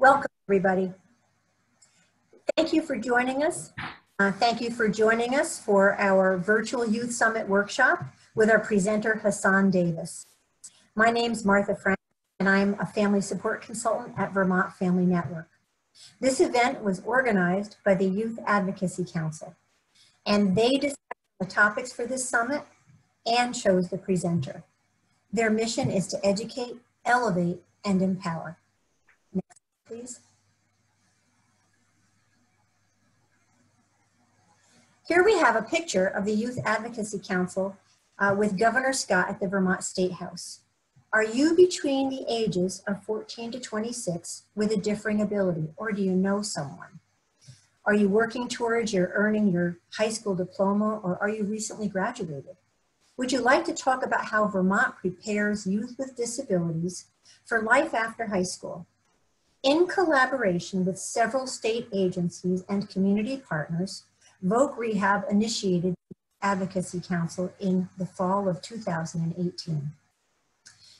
Welcome, everybody. Thank you for joining us. Thank you for joining us for our virtual Youth Summit workshop with our presenter, Hasan Davis. My name's Martha Frank, and I'm a family support consultant at Vermont Family Network. This event was organized by the Youth Advocacy Council, and they decided the topics for this summit and chose the presenter. Their mission is to educate, elevate, and empower. Next, please. Here we have a picture of the Youth Advocacy Council with Governor Scott at the Vermont State House. Are you between the ages of 14 to 26 with a differing ability, or do you know someone? Are you working towards earning your high school diploma, or are you recently graduated? Would you like to talk about how Vermont prepares youth with disabilities for life after high school? In collaboration with several state agencies and community partners, Voc Rehab initiated the Advocacy Council in the fall of 2018.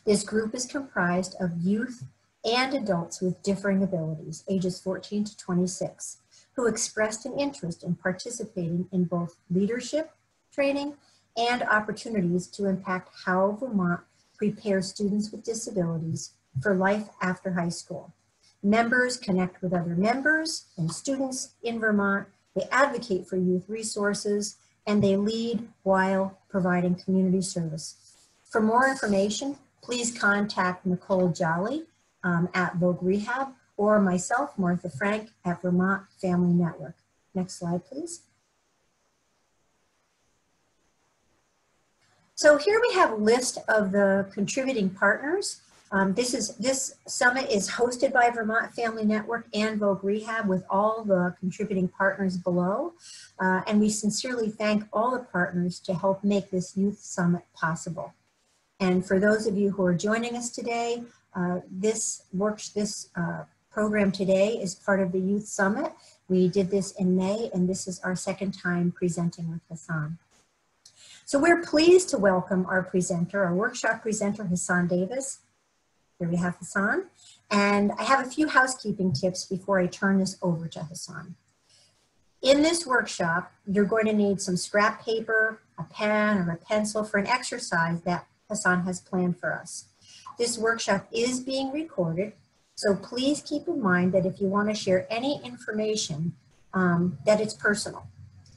This group is comprised of youth and adults with differing abilities, ages 14 to 26, who expressed an interest in participating in both leadership training and opportunities to impact how Vermont prepares students with disabilities for life after high school. Members connect with other members and students in Vermont. They advocate for youth resources, and they lead while providing community service. For more information, please contact Nicole Jolly at Voc Rehab, or myself, Martha Frank, at Vermont Family Network. Next slide, please. So here we have a list of the contributing partners. This summit is hosted by Vermont Family Network and Voc Rehab with all the contributing partners below. And we sincerely thank all the partners to help make this youth summit possible. And for those of you who are joining us today, this program today is part of the Youth Summit. We did this in May, and this is our second time presenting with Hasan. So we're pleased to welcome our presenter, our workshop presenter, Hasan Davis. Here we have Hasan, and I have a few housekeeping tips before I turn this over to Hasan. In this workshop, you're going to need some scrap paper, a pen, or a pencil for an exercise that Hasan has planned for us. This workshop is being recorded, so please keep in mind that if you want to share any information, that it's personal.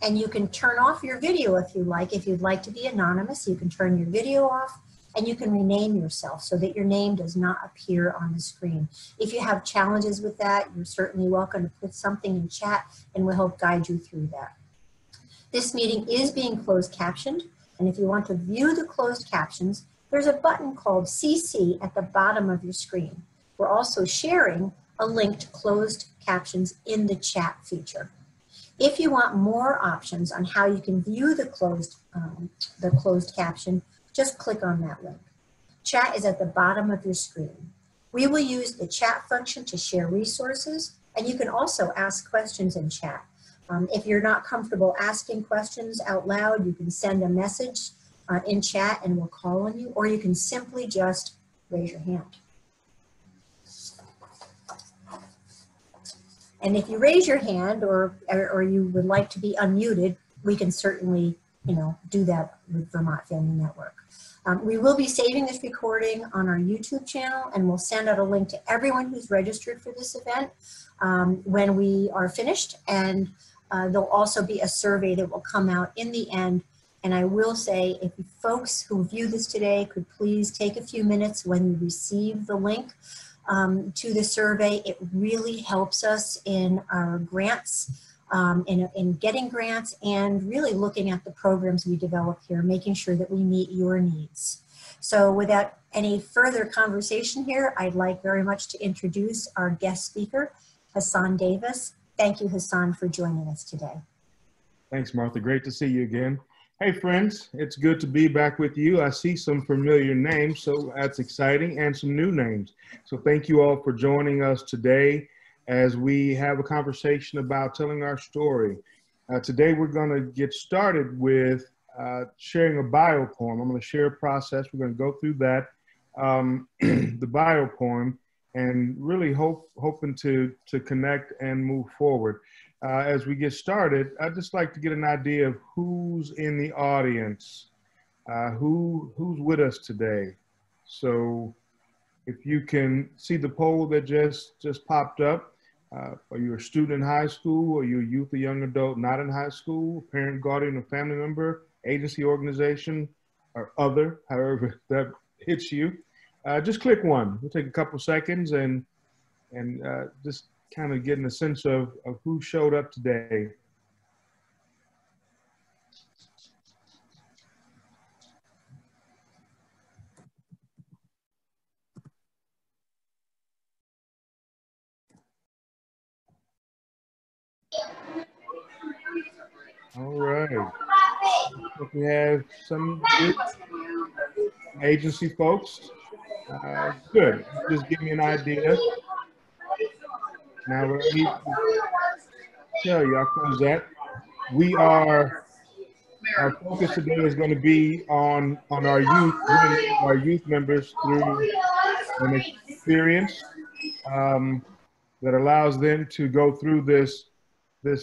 And you can turn off your video if you like. If you'd like to be anonymous, you can turn your video off, and you can rename yourself so that your name does not appear on the screen. If you have challenges with that, you're certainly welcome to put something in chat, and we'll help guide you through that. This meeting is being closed captioned, and if you want to view the closed captions, there's a button called CC at the bottom of your screen. We're also sharing a link to closed captions in the chat feature. If you want more options on how you can view the closed caption, just click on that link. Chat is at the bottom of your screen. We will use the chat function to share resources, and you can also ask questions in chat. If you're not comfortable asking questions out loud, you can send a message in chat and we'll call on you, or you can simply just raise your hand. And if you raise your hand or you would like to be unmuted, we can certainly, do that with Vermont Family Network. We will be saving this recording on our YouTube channel, and we'll send out a link to everyone who's registered for this event when we are finished. And there'll also be a survey that will come out in the end. And I will say, if you folks who view this today could please take a few minutes when you receive the link to the survey. It really helps us in our grants, in getting grants, and really looking at the programs we develop here, making sure that we meet your needs. So without any further conversation here, I'd like very much to introduce our guest speaker, Hasan Davis. Thank you, Hasan, for joining us today. Thanks, Martha. Great to see you again. Hey, friends. It's good to be back with you. I see some familiar names, so that's exciting, and some new names. So thank you all for joining us today as we have a conversation about telling our story. Today, we're going to get started with sharing a bio poem. I'm going to share a process. We're going to go through that, the bio poem, and really hoping to connect and move forward. As we get started, I'd just like to get an idea of who's in the audience, who's with us today. So if you can see the poll that just popped up, are you a student in high school? Are you a youth or young adult not in high school? Parent, guardian, or family member, agency, organization, or other, however that hits you? Just click one. We'll take a couple seconds and just kind of getting a sense of who showed up today. All right. We have some good agency folks. Good. Just give me an idea. Now, I need to tell you, I'll close that. Our focus today is going to be on our youth members through an experience that allows them to go through this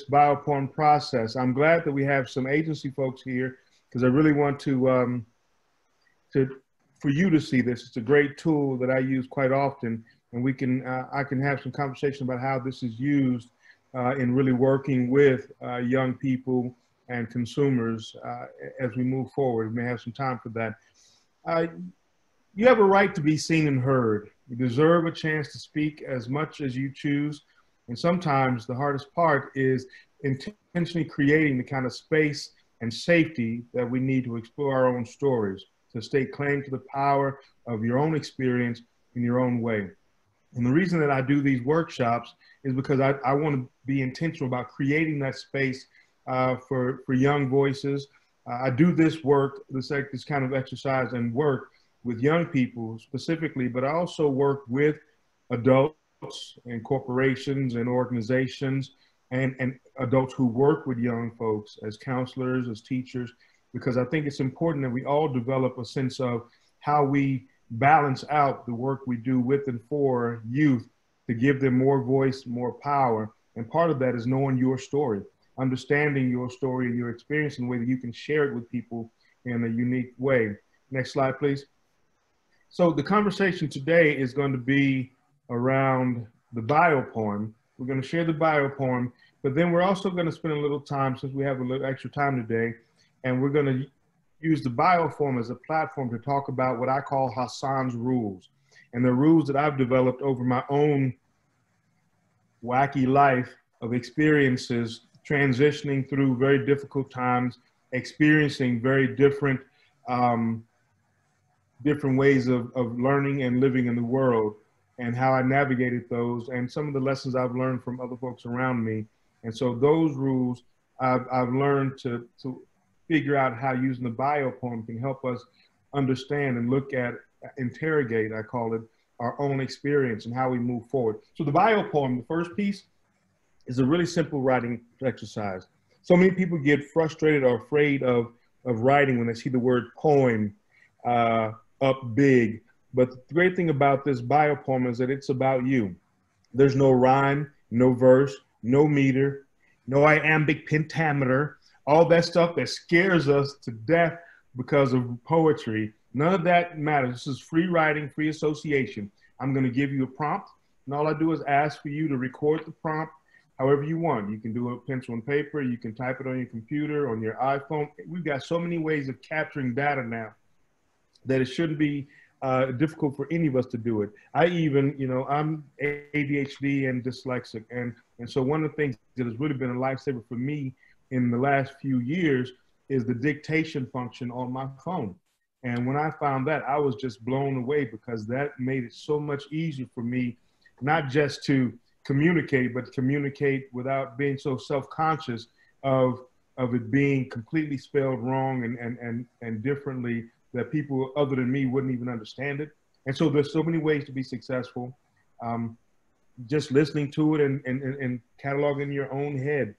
bioporn process. I'm glad that we have some agency folks here because I really want for you to see this. It's a great tool that I use quite often, and I can have some conversation about how this is used in really working with young people and consumers as we move forward. We may have some time for that. You have a right to be seen and heard. You deserve a chance to speak as much as you choose. And sometimes the hardest part is intentionally creating the kind of space and safety that we need to explore our own stories, to stake claim to the power of your own experience in your own way. And the reason that I do these workshops is because I want to be intentional about creating that space for young voices. I do this kind of exercise and work with young people specifically, but I also work with adults and corporations and organizations and adults who work with young folks as counselors, as teachers, because I think it's important that we all develop a sense of how we balance out the work we do with and for youth to give them more voice, more power. And part of that is knowing your story, understanding your story and your experience in a way that you can share it with people in a unique way. Next slide, please. So the conversation today is going to be around the biopoem. We're going to share the biopoem, but then we're also going to spend a little time, since we have a little extra time today, and we're going to use the biopoem as a platform to talk about what I call Hasan's rules, and the rules that I've developed over my own wacky life of experiences, transitioning through very difficult times, experiencing very different ways of learning and living in the world, and how I navigated those, and some of the lessons I've learned from other folks around me. And so those rules I've learned to figure out how using the biopoem can help us understand and look at, interrogate, I call it, our own experience and how we move forward. So the biopoem, the first piece, is a really simple writing exercise. So many people get frustrated or afraid of writing when they see the word poem up big. But the great thing about this biopoem is that it's about you. There's no rhyme, no verse, no meter, no iambic pentameter, all that stuff that scares us to death because of poetry. None of that matters. This is free writing, free association. I'm going to give you a prompt, and all I do is ask for you to record the prompt however you want. You can do it pencil and paper. You can type it on your computer, on your iPhone. We've got so many ways of capturing data now that it shouldn't be difficult for any of us to do it. I even, I'm ADHD and dyslexic. And so one of the things that has really been a lifesaver for me in the last few years is the dictation function on my phone. And when I found that, I was just blown away, because that made it so much easier for me, not just to communicate, but communicate without being so self-conscious of it being completely spelled wrong and differently, that people other than me wouldn't even understand it. And so there's so many ways to be successful. Just listening to it and cataloging in your own head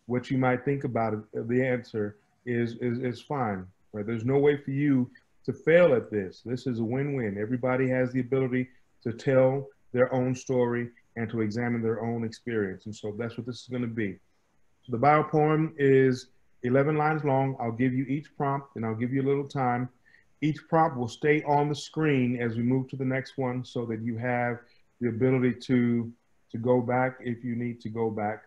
what you might think about it, the answer is fine, right? There's no way for you to fail at this. This is a win-win. Everybody has the ability to tell their own story and to examine their own experience. And so that's what this is going to be. So the bio poem is 11 lines long. I'll give you each prompt and I'll give you a little time. Each prompt will stay on the screen as we move to the next one so that you have the ability to go back if you need to go back.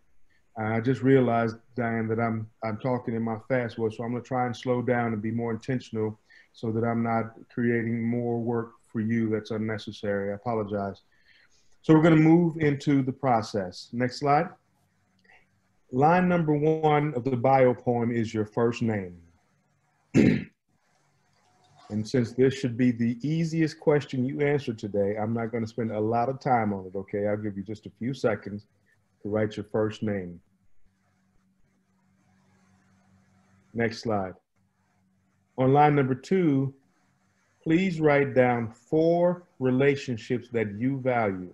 I just realized, Diane, that I'm talking in my fast voice, so I'm going to try and slow down and be more intentional so that I'm not creating more work for you that's unnecessary. I apologize. So we're going to move into the process. Next slide. Line number 1 of the bio poem is your first name. And since this should be the easiest question you answer today, I'm not going to spend a lot of time on it, okay? I'll give you just a few seconds to write your first name. Next slide. On line number 2, please write down 4 relationships that you value.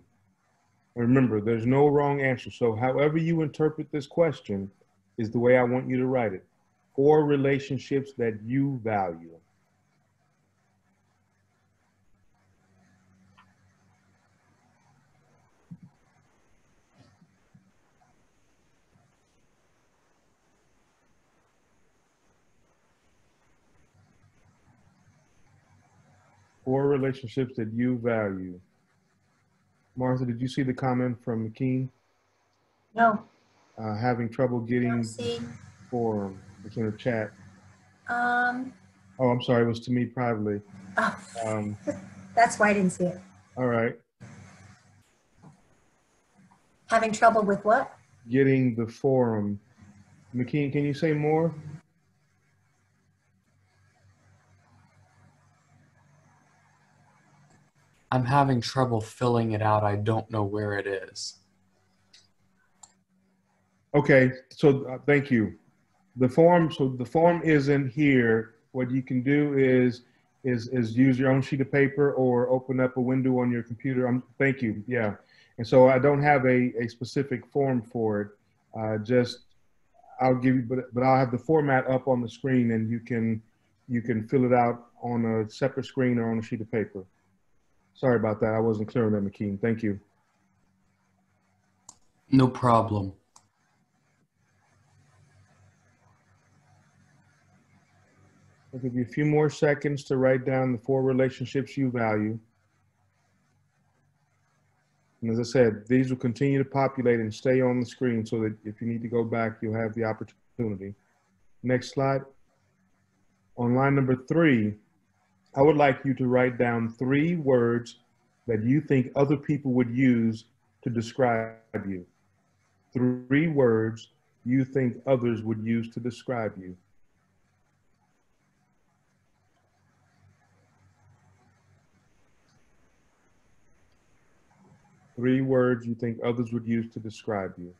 Remember, there's no wrong answer. So however you interpret this question is the way I want you to write it. 4 relationships that you value. Four relationships that you value. Martha, did you see the comment from McKean? No. Having trouble getting See. forum. It's in the chat. Oh, I'm sorry. It was to me privately. That's why I didn't see it. All right. Having trouble with what? Getting the forum. McKean, can you say more? I'm having trouble filling it out. I don't know where it is. Okay, so thank you. The form, so the form isn't here. What you can do is use your own sheet of paper or open up a window on your computer. Thank you, yeah. And so I don't have a specific form for it. I'll give you, but I'll have the format up on the screen and you can fill it out on a separate screen or on a sheet of paper. Sorry about that. I wasn't clear on that, McKean. Thank you. No problem. I'll give you a few more seconds to write down the 4 relationships you value. And as I said, these will continue to populate and stay on the screen so that if you need to go back, you'll have the opportunity. Next slide. On line number 3, I would like you to write down 3 words that you think other people would use to describe you. 3 words you think others would use to describe you. Three words you think others would use to describe you.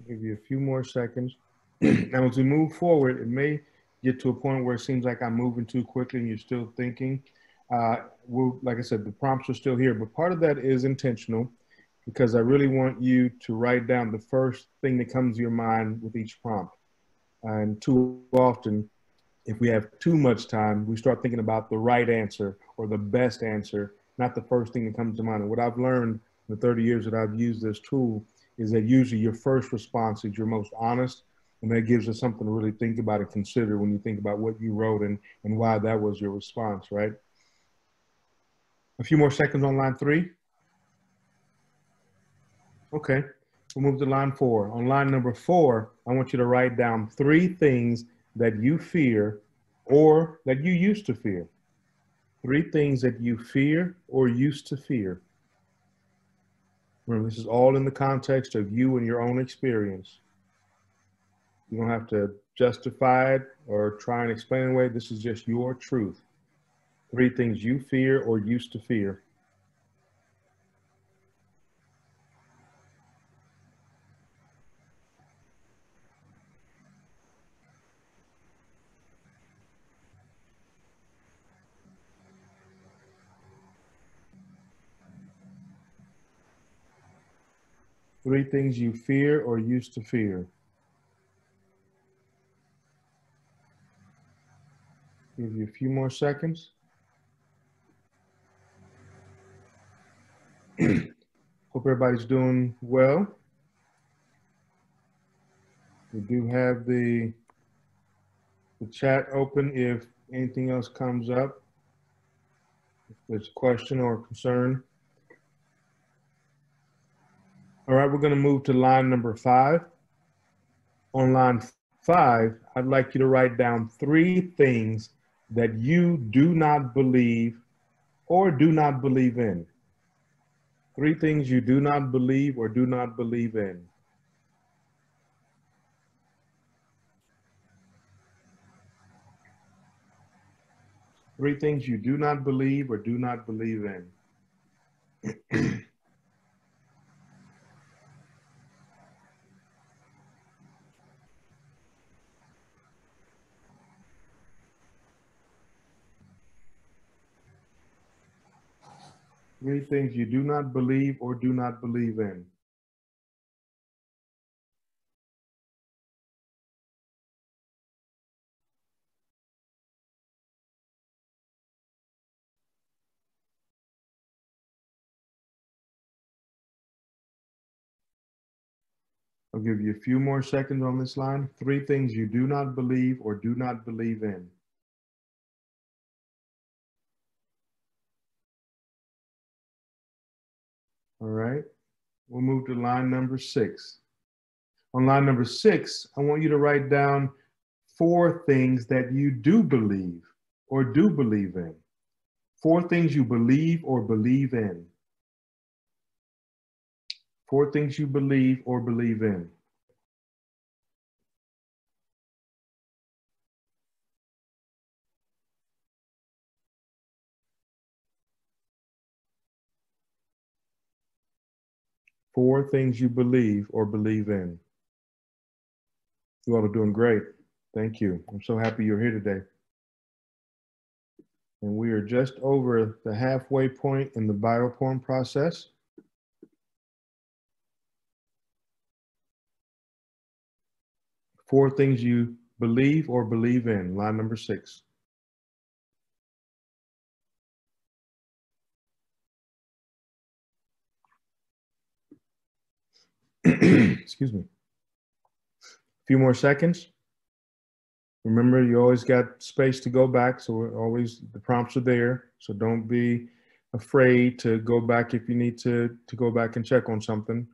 Give you a few more seconds. Now, as we move forward, it may get to a point where it seems like I'm moving too quickly and you're still thinking. Like I said, the prompts are still here, but part of that is intentional because I really want you to write down the first thing that comes to your mind with each prompt. And too often, if we have too much time, we start thinking about the right answer or the best answer, not the first thing that comes to mind. And what I've learned in the 30 years that I've used this tool is that usually your first response is your most honest, and that gives us something to really think about and consider when you think about what you wrote and why that was your response, right? A few more seconds on line 3. Okay, we'll move to line 4. On line number 4, I want you to write down 3 things that you fear or that you used to fear. 3 things that you fear or used to fear. Remember, this is all in the context of you and your own experience. You don't have to justify it or try and explain it away. This is just your truth. 3 things you fear or used to fear. 3 things you fear or used to fear. Give you a few more seconds. Hope everybody's doing well. We do have the chat open if anything else comes up. If there's a question or concern. All right, we're going to move to line number 5. On line 5, I'd like you to write down 3 things that you do not believe or do not believe in. 3 things you do not believe or do not believe in. Three things you do not believe or do not believe in. 3 things you do not believe or do not believe in. I'll give you a few more seconds on this line. 3 things you do not believe or do not believe in. All right, we'll move to line number 6. On line number 6, I want you to write down 4 things that you do believe or do believe in. 4 things you believe or believe in. 4 things you believe or believe in. Four things you believe or believe in. You all are doing great. Thank you. I'm so happy you're here today. And we are just over the halfway point in the biopoem process. Four things you believe or believe in, line number 6. Excuse me. A few more seconds. Remember, you always got space to go back, so we're always, the prompts are there, so don't be afraid to go back if you need to go back and check on something.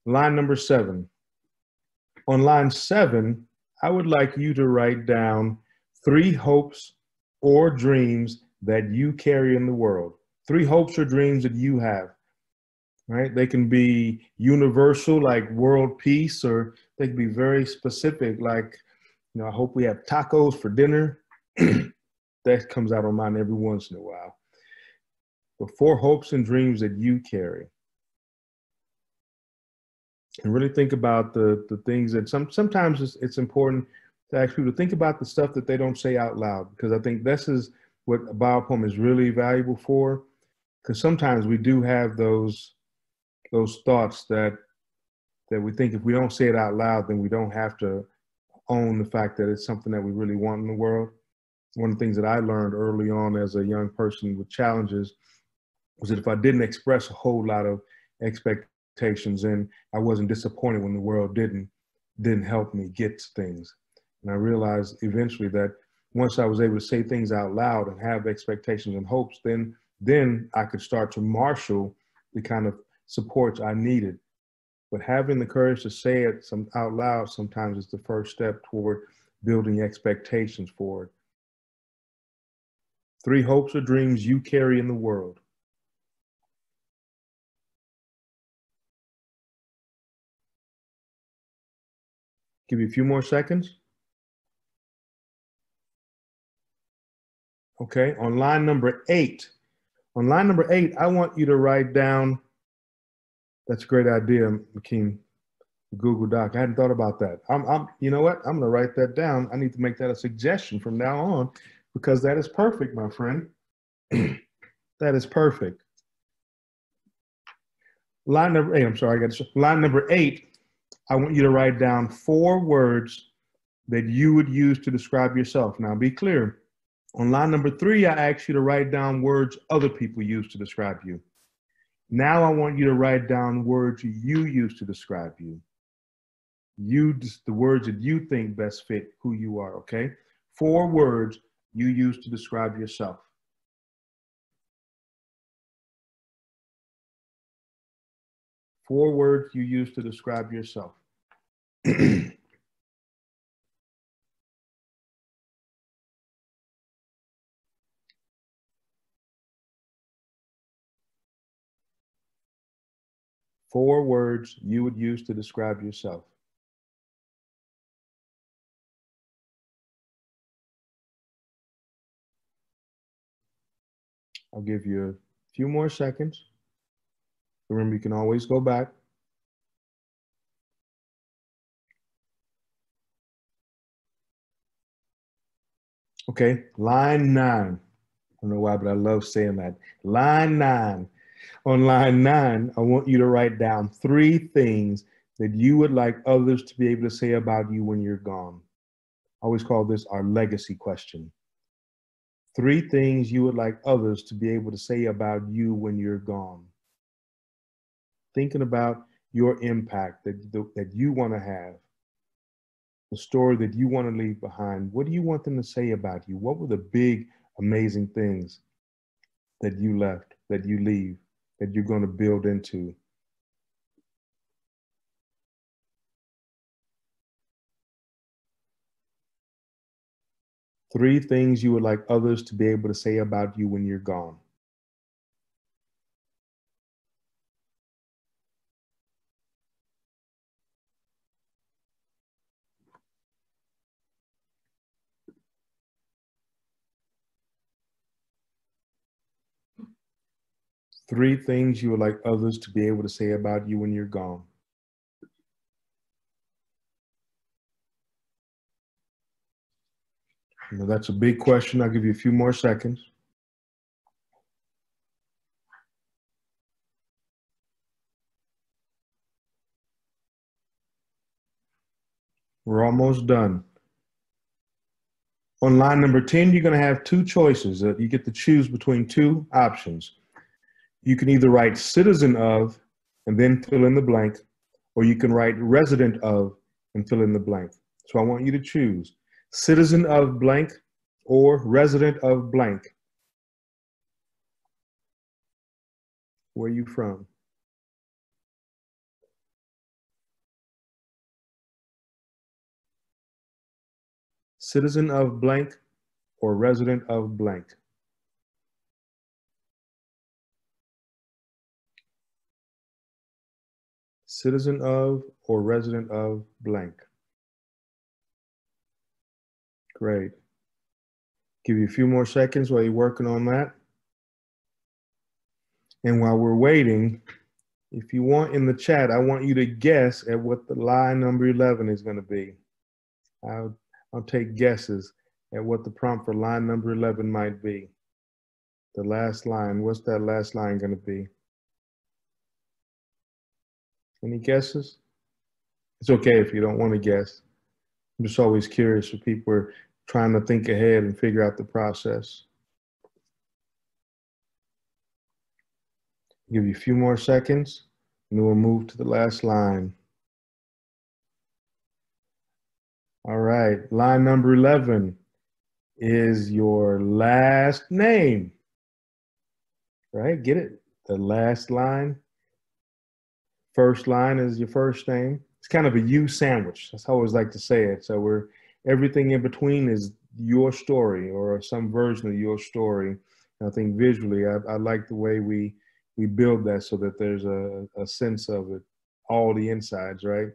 Line number 7. On line 7, I would like you to write down 3 hopes or dreams that you carry in the world. 3 hopes or dreams that you have. Right? They can be universal, like world peace, or they can be very specific, like, you know, I hope we have tacos for dinner. That comes out on mine every once in a while. But 4 hopes and dreams that you carry. And really think about the things that sometimes it's important to ask people to think about the stuff that they don't say out loud, because I think this is what a biopoem is really valuable for, because sometimes we do have those thoughts that we think if we don't say it out loud, then we don't have to own the fact that it's something that we really want in the world. One of the things that I learned early on as a young person with challenges was that if I didn't express a whole lot of expectations, and I wasn't disappointed when the world didn't help me get to things. And I realized eventually that once I was able to say things out loud and have expectations and hopes, then I could start to marshal the kind of supports I needed. But having the courage to say it out loud sometimes is the first step toward building expectations for it. 3 hopes or dreams you carry in the world. Give you a few more seconds. Okay, on line number 8. On line number 8, I want you to write down, that's a great idea, McKean, Google Doc. I hadn't thought about that. You know what? I'm gonna write that down. I need to make that a suggestion from now on, because that is perfect, my friend. That is perfect. Line number 8, I'm sorry, line number 8, I want you to write down 4 words that you would use to describe yourself. Now be clear, on line number 3, I asked you to write down words other people use to describe you. Now I want you to write down words you use to describe you. The words that you think best fit who you are, okay? 4 words you use to describe yourself. Four words you use to describe yourself. Four words you would use to describe yourself. I'll give you a few more seconds. Remember, you can always go back. Okay, line 9. I don't know why, but I love saying that. Line 9. On line 9, I want you to write down 3 things that you would like others to be able to say about you when you're gone. I always call this our legacy question. 3 things you would like others to be able to say about you when you're gone. Thinking about your impact that you want to have, the story that you want to leave behind. What do you want them to say about you? What were the big, amazing things that you left, that you leave, that you're going to build into? Three things you would like others to be able to say about you when you're gone. Three things you would like others to be able to say about you when you're gone. You know, that's a big question. I'll give you a few more seconds. We're almost done. On line number 10, you're going to have 2 choices. You get to choose between 2 options. You can either write citizen of and then fill in the blank, or you can write resident of and fill in the blank. So I want you to choose citizen of blank or resident of blank. Where are you from? Citizen of blank or resident of blank. Citizen of or resident of blank. Great. Give you a few more seconds while you're working on that. And while we're waiting, if you want in the chat, I want you to guess at what the line number 11 is going to be. I'll take guesses at what the prompt for line number 11 might be. The last line, what's that last line going to be? Any guesses? It's okay if you don't want to guess. I'm just always curious if people are trying to think ahead and figure out the process. I'll give you a few more seconds and then we'll move to the last line. All right, line number 11 is your last name, right? Get it? The last line. First line is your first name. It's kind of a U sandwich. That's how I always like to say it. So everything in between is your story or some version of your story. And I think visually, I like the way we build that so that there's a sense of it, all the insides, right?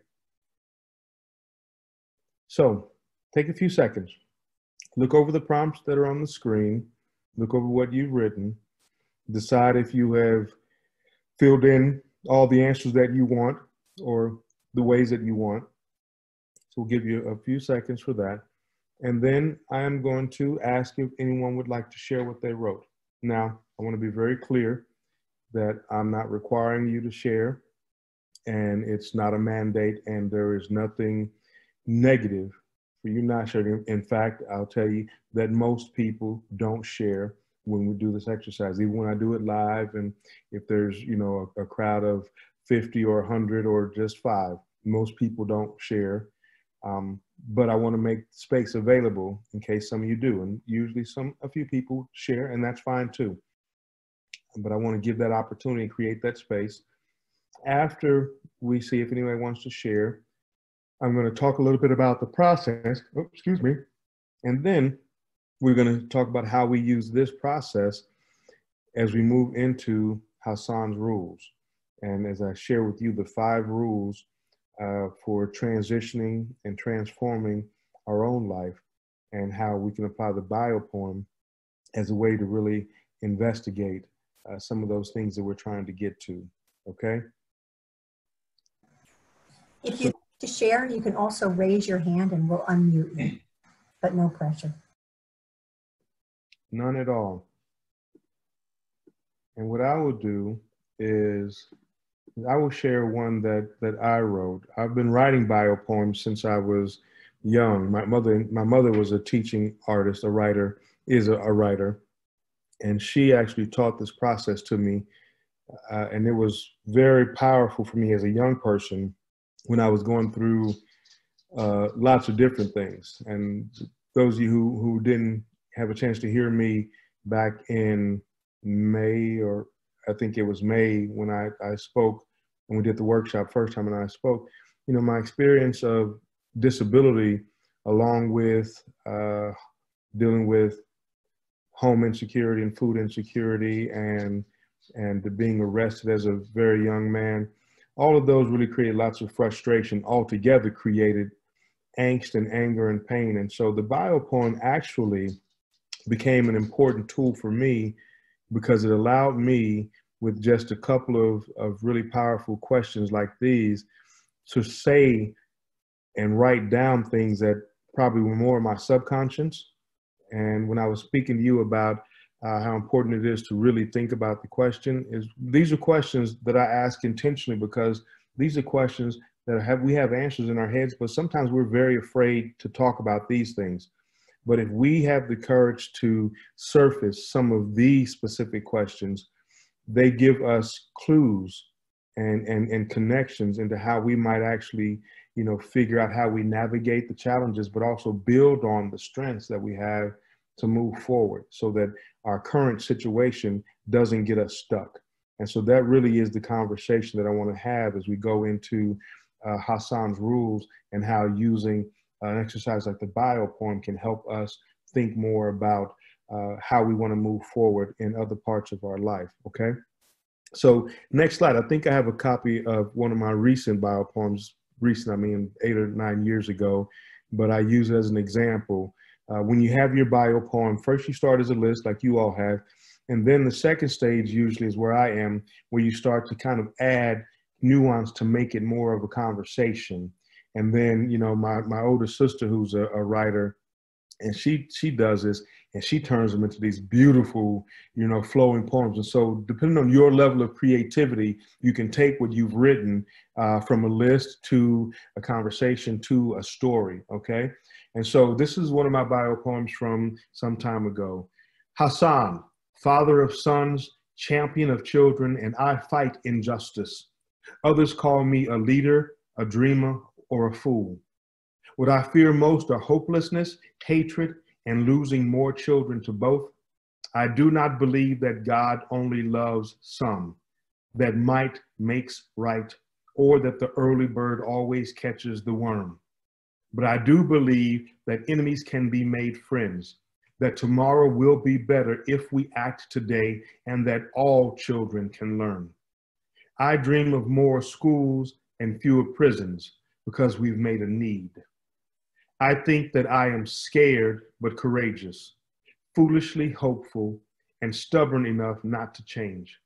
So take a few seconds, look over the prompts that are on the screen, look over what you've written, decide if you have filled in all the answers that you want or the ways that you want. So we'll give you a few seconds for that. And then I am going to ask if anyone would like to share what they wrote. Now, I want to be very clear. that I'm not requiring you to share, and it's not a mandate, and there is nothing negative for you not sharing. In fact, I'll tell you that most people don't share when we do this exercise, even when I do it live. And if there's, you know, a crowd of 50 or 100 or just 5, most people don't share. But I want to make space available in case some of you do. And usually a few people share, and that's fine too. But I want to give that opportunity and create that space. After we see if anybody wants to share, I'm going to talk a little bit about the process. Oh, excuse me. And then we're going to talk about how we use this process as we move into Hasan's rules. And as I share with you the 5 rules for transitioning and transforming our own life, and how we can apply the biopoem as a way to really investigate some of those things that we're trying to get to. Okay? If you to share, you can also raise your hand and we'll unmute you, but no pressure. None at all. And what I will do is I will share one that I wrote. I've been writing biopoems since I was young. My mother was a teaching artist, a writer, is a writer, and she actually taught this process to me, and it was very powerful for me as a young person when I was going through lots of different things. And those of you who didn't have a chance to hear me back in May, or I think it was May, when I spoke, when we did the workshop first time and I spoke, you know, my experience of disability, along with dealing with home insecurity and food insecurity and being arrested as a very young man, all of those really created lots of frustration, altogether created angst and anger and pain. And so the biopoem actually became an important tool for me, because it allowed me, with just a couple of really powerful questions like these, to say and write down things that probably were more in my subconscious. And when I was speaking to you about how important it is to really think about the question, these are questions that I ask intentionally, because these are questions that we have answers in our heads, but sometimes we're very afraid to talk about these things. But if we have the courage to surface some of these specific questions, they give us clues and connections into how we might actually, you know, figure out how we navigate the challenges, but also build on the strengths that we have to move forward, so that our current situation doesn't get us stuck. And so that really is the conversation that I want to have as we go into Hasan's rules, and how using an exercise like the biopoem can help us think more about how we want to move forward in other parts of our life. Okay. So next slide. I think I have a copy of one of my recent biopoems. Recent, I mean 8 or 9 years ago, but I use it as an example. When you have your biopoem, first you start as a list like you all have, and then the second stage usually is where I am, where you start to kind of add nuance to make it more of a conversation. And then, you know, my older sister, who's a writer, and she does this, and she turns them into these beautiful, you know, flowing poems. And so depending on your level of creativity, you can take what you've written from a list to a conversation to a story, okay? And so this is one of my biopoems from some time ago. Hasan, father of sons, champion of children, and I fight injustice. Others call me a leader, a dreamer, or a fool. What I fear most are hopelessness, hatred, and losing more children to both. I do not believe that God only loves some, that might makes right, or that the early bird always catches the worm. But I do believe that enemies can be made friends, that tomorrow will be better if we act today, and that all children can learn. I dream of more schools and fewer prisons, because we've made a need. I think that I am scared but courageous, foolishly hopeful, and stubborn enough not to change.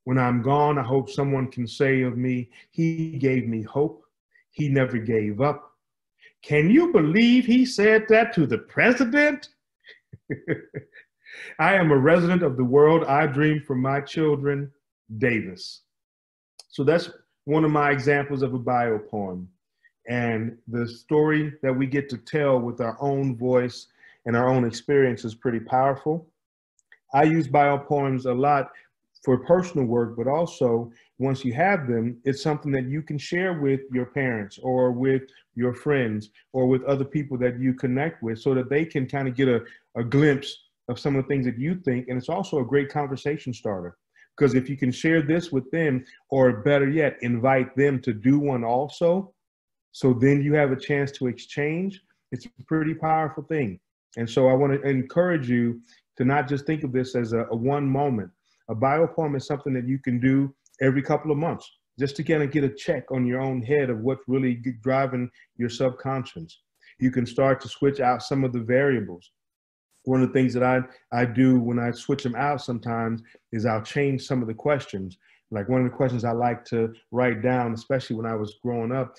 When I'm gone, I hope someone can say of me, he gave me hope, he never gave up. Can you believe he said that to the president? I am a resident of the world I dream for my children. Davis. So that's one of my examples of a bio poem. And the story that we get to tell with our own voice and our own experience is pretty powerful. I use bio poems a lot for personal work, but also once you have them, it's something that you can share with your parents or with your friends or with other people that you connect with so that they can kind of get a glimpse of some of the things that you think. And it's also a great conversation starter, because if you can share this with them, or better yet, invite them to do one also, so then you have a chance to exchange, it's a pretty powerful thing. And so I want to encourage you to not just think of this as a one moment. A bio poem is something that you can do every couple of months, just to kind of get a check on your own head of what's really driving your subconscious. You can start to switch out some of the variables. One of the things that I do when I switch them out sometimes is I'll change some of the questions. Like one of the questions I like to write down, especially when I was growing up,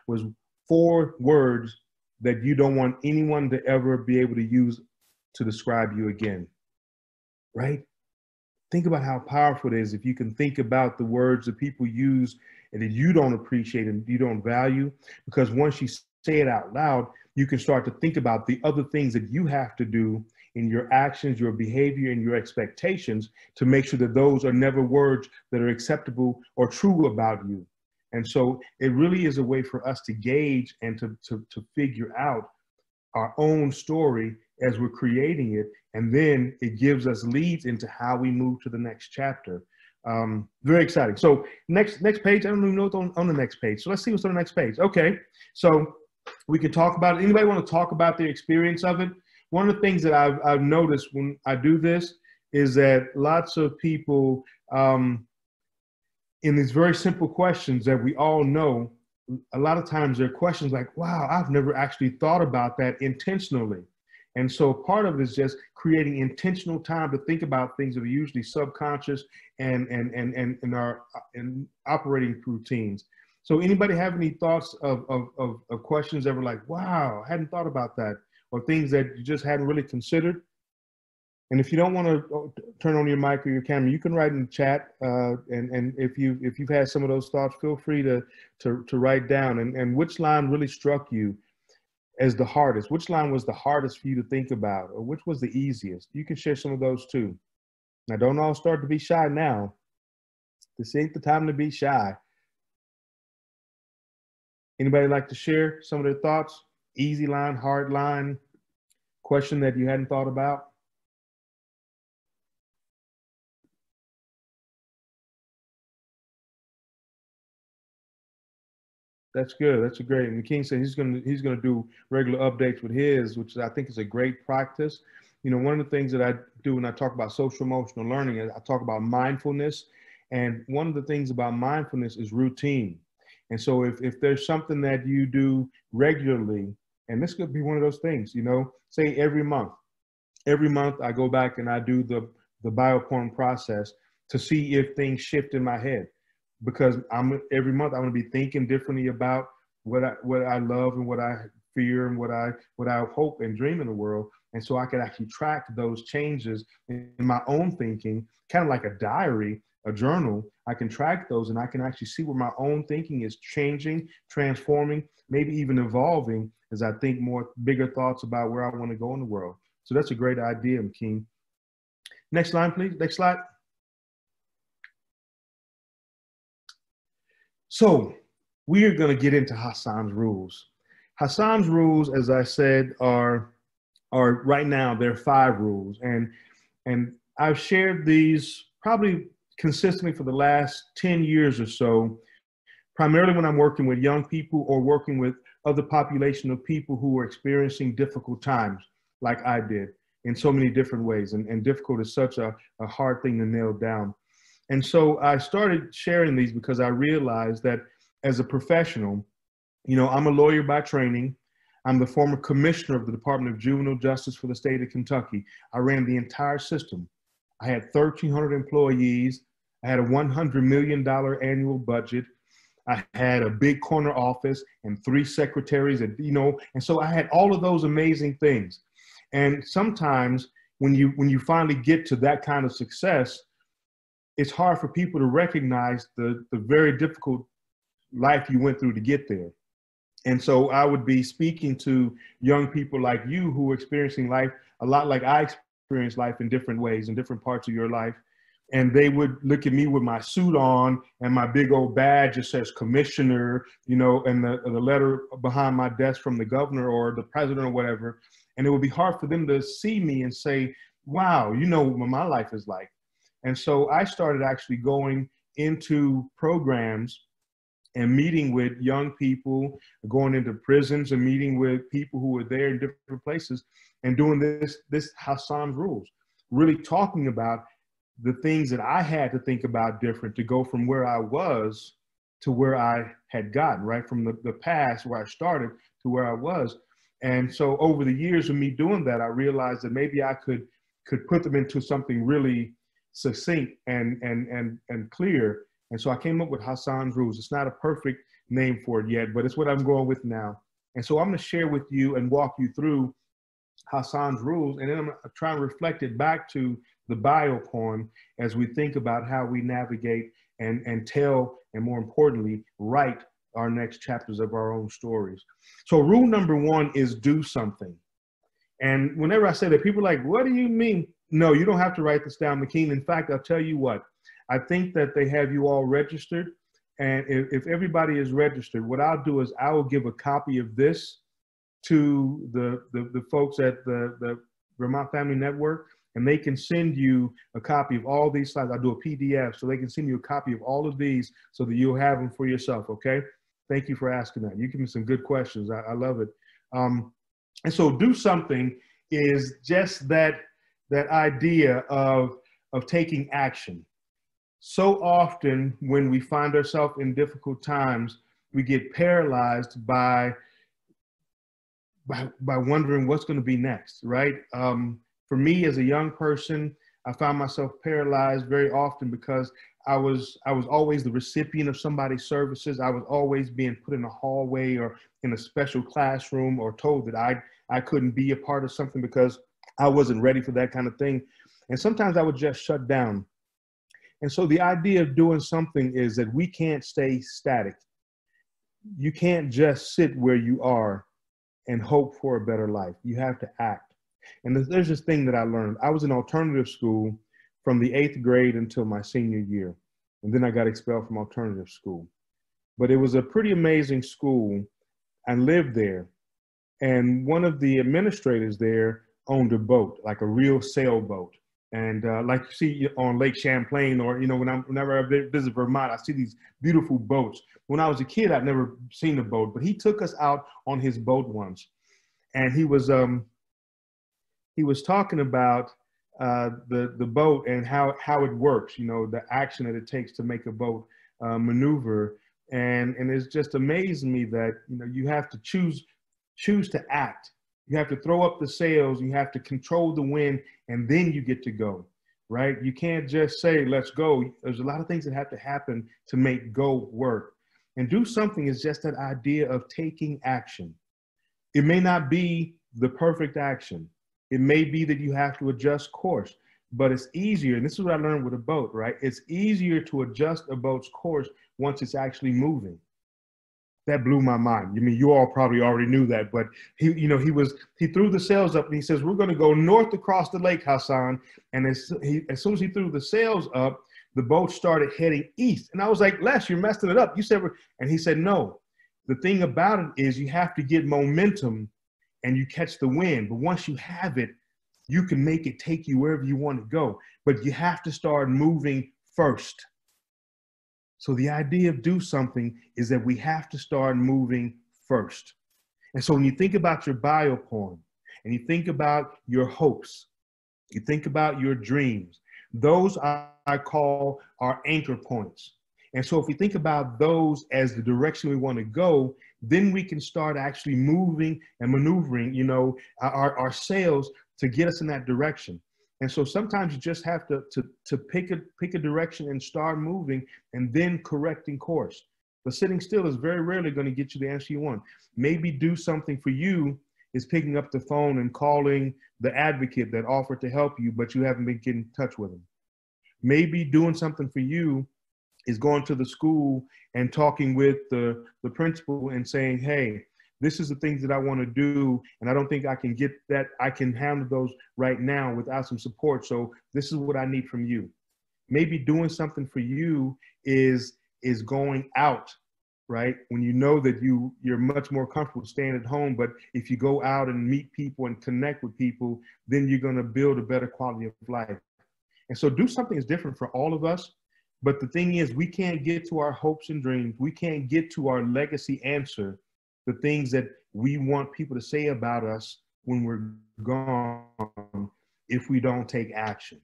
was 4 words that you don't want anyone to ever be able to use to describe you again, right? Think about how powerful it is if you can think about the words that people use and that you don't appreciate and you don't value, because once you say it out loud, you can start to think about the other things that you have to do in your actions, your behavior, and your expectations to make sure that those are never words that are acceptable or true about you. And so it really is a way for us to gauge and to figure out our own story as we're creating it. And then it gives us leads into how we move to the next chapter. Very exciting. So next page, I don't even know what's on the next page. So let's see what's on the next page. Okay, so we can talk about it. Anybody want to talk about their experience of it? One of the things that I've noticed when I do this is that lots of people, in these very simple questions that we all know, a lot of times they're questions like, wow, I've never actually thought about that intentionally. And so part of it is just creating intentional time to think about things that are usually subconscious and our operating routines. So anybody have any thoughts of questions that were like, wow, I hadn't thought about that, or things that you just hadn't really considered? And if you don't want to turn on your mic or your camera, you can write in the chat. And if you've had some of those thoughts, feel free to write down. And which line really struck you as the hardest? Which line was the hardest for you to think about, or which was the easiest? You can share some of those too. Now, don't all start to be shy now. This ain't the time to be shy. Anybody like to share some of their thoughts? Easy line, hard line, question that you hadn't thought about? That's good. That's a great. And King said he's gonna do regular updates with his, which I think is a great practice. You know, one of the things that I do when I talk about social emotional learning is I talk about mindfulness. And one of the things about mindfulness is routine. And so if there's something that you do regularly, and this could be one of those things, you know, say every month I go back and I do the biopoint process to see if things shift in my head. Because every month I'm going to be thinking differently about what I love and what I fear and what I hope and dream in the world. And so I can actually track those changes in my own thinking, kind of like a diary, a journal. I can track those and I can actually see where my own thinking is changing, transforming, maybe even evolving as I think more bigger thoughts about where I want to go in the world. So that's a great idea, King. Next line, please. Next slide. So we are going to get into Hasan's rules. Hasan's rules, as I said, are right now, there are 5 rules. And I've shared these probably consistently for the last 10 years or so, primarily when I'm working with young people or working with other population of people who are experiencing difficult times like I did in so many different ways. And difficult is such a hard thing to nail down. And so I started sharing these because I realized that as a professional, you know, I'm a lawyer by training. I'm the former commissioner of the Department of Juvenile Justice for the state of Kentucky. I ran the entire system. I had 1,300 employees. I had a $100 million annual budget. I had a big corner office and 3 secretaries, and you know, and so I had all of those amazing things. And sometimes when you finally get to that kind of success, it's hard for people to recognize the very difficult life you went through to get there. And so I would be speaking to young people like you who are experiencing life a lot like I experienced life in different ways, in different parts of your life. And they would look at me with my suit on and my big old badge that says commissioner, you know, and the letter behind my desk from the governor or the president or whatever. And it would be hard for them to see me and say, wow, you know what my life is like. And so I started actually going into programs and meeting with young people, going into prisons and meeting with people who were there in different places and doing this Hasan's rules, really talking about the things that I had to think about different to go from where I was to where I had gotten, right? From the past where I started to where I was. And so over the years of me doing that, I realized that maybe I could put them into something really succinct and clear. And so I came up with Hasan's rules. It's not a perfect name for it yet, but it's what I'm going with now. And so I'm going to share with you and walk you through Hasan's rules, and then I'm going to try and reflect it back to the bio poem as we think about how we navigate and tell, and more importantly, write our next chapters of our own stories. So rule number one is do something. And whenever I say that, people are like, what do you mean? No, you don't have to write this down, McKean. In fact, I'll tell you what, I think that they have you all registered. And if everybody is registered, what I'll do is I will give a copy of this to the folks at the Vermont Family Network, and they can send you a copy of all these slides. I'll do a PDF, so they can send you a copy of all of these so that you'll have them for yourself, okay? Thank you for asking that. You give me some good questions. I love it. And so do something is just that idea of taking action. So often when we find ourselves in difficult times, we get paralyzed by wondering what's going to be next, right? For me as a young person, I found myself paralyzed very often because I was always the recipient of somebody's services. I was always being put in a hallway or in a special classroom or told that I couldn't be a part of something because I wasn't ready for that kind of thing. And sometimes I would just shut down. And so the idea of doing something is that we can't stay static. You can't just sit where you are and hope for a better life. You have to act. And there's this thing that I learned. I was in alternative school from the 8th grade until my senior year. And then I got expelled from alternative school. But it was a pretty amazing school. I lived there. And one of the administrators there owned a boat, like a real sailboat. And like you see on Lake Champlain, or, you know, whenever I visit Vermont, I see these beautiful boats. When I was a kid, I'd never seen a boat, but he took us out on his boat once. And he was talking about the boat and how it works, you know, the action that it takes to make a boat maneuver. And it's just amazing me that, you know, you have to choose to act. You have to throw up the sails, you have to control the wind, and then you get to go, right? You can't just say, let's go. There's a lot of things that have to happen to make go work. And do something is just that idea of taking action. It may not be the perfect action. It may be that you have to adjust course, but it's easier. And this is what I learned with a boat, right? It's easier to adjust a boat's course once it's actually moving. That blew my mind. I mean, you all probably already knew that, but he threw the sails up and he says, we're going to go north across the lake, Hasan. And as soon as he threw the sails up, the boat started heading east. And I was like, Les, you're messing it up. You said, and he said, no, the thing about it is you have to get momentum and you catch the wind. But once you have it, you can make it take you wherever you want to go. But you have to start moving first. So the idea of do something is that we have to start moving first. And so when you think about your bio poem and you think about your hopes, you think about your dreams, those I call our anchor points. And so if we think about those as the direction we want to go, then we can start actually moving and maneuvering, you know, our sails to get us in that direction. And so sometimes you just have to pick a direction and start moving and then correcting course. But sitting still is very rarely going to get you the answer you want. Maybe do something for you is picking up the phone and calling the advocate that offered to help you, but you haven't been getting in touch with them. Maybe doing something for you is going to the school and talking with the principal and saying, hey, this is the things that I want to do, and I don't think I can get that. I can handle those right now without some support. So this is what I need from you. Maybe doing something for you is going out, right? When you know that you're much more comfortable staying at home, but if you go out and meet people and connect with people, then you're going to build a better quality of life. And so do something is different for all of us. But the thing is, we can't get to our hopes and dreams. We can't get to our legacy answer, the things that we want people to say about us when we're gone, if we don't take action.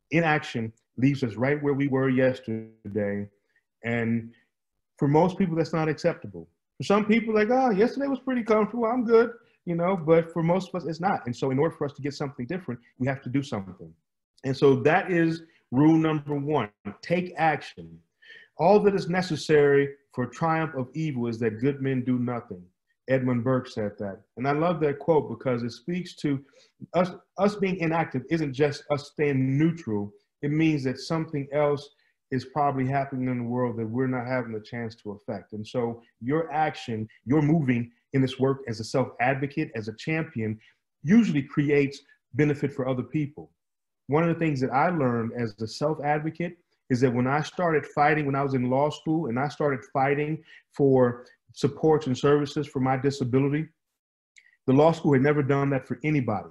Inaction leaves us right where we were yesterday. And for most people, that's not acceptable. For some people, like, oh, yesterday was pretty comfortable, I'm good, you know, but for most of us, it's not. And so in order for us to get something different, we have to do something. And so that is rule number one, take action. All that is necessary for triumph of evil is that good men do nothing. Edmund Burke said that. And I love that quote because it speaks to us being inactive isn't just us staying neutral. It means that something else is probably happening in the world that we're not having the chance to affect. And so your action, your moving in this work as a self-advocate, as a champion, usually creates benefit for other people. One of the things that I learned as a self-advocate is that when I started fighting, when I was in law school and I started fighting for supports and services for my disability, the law school had never done that for anybody.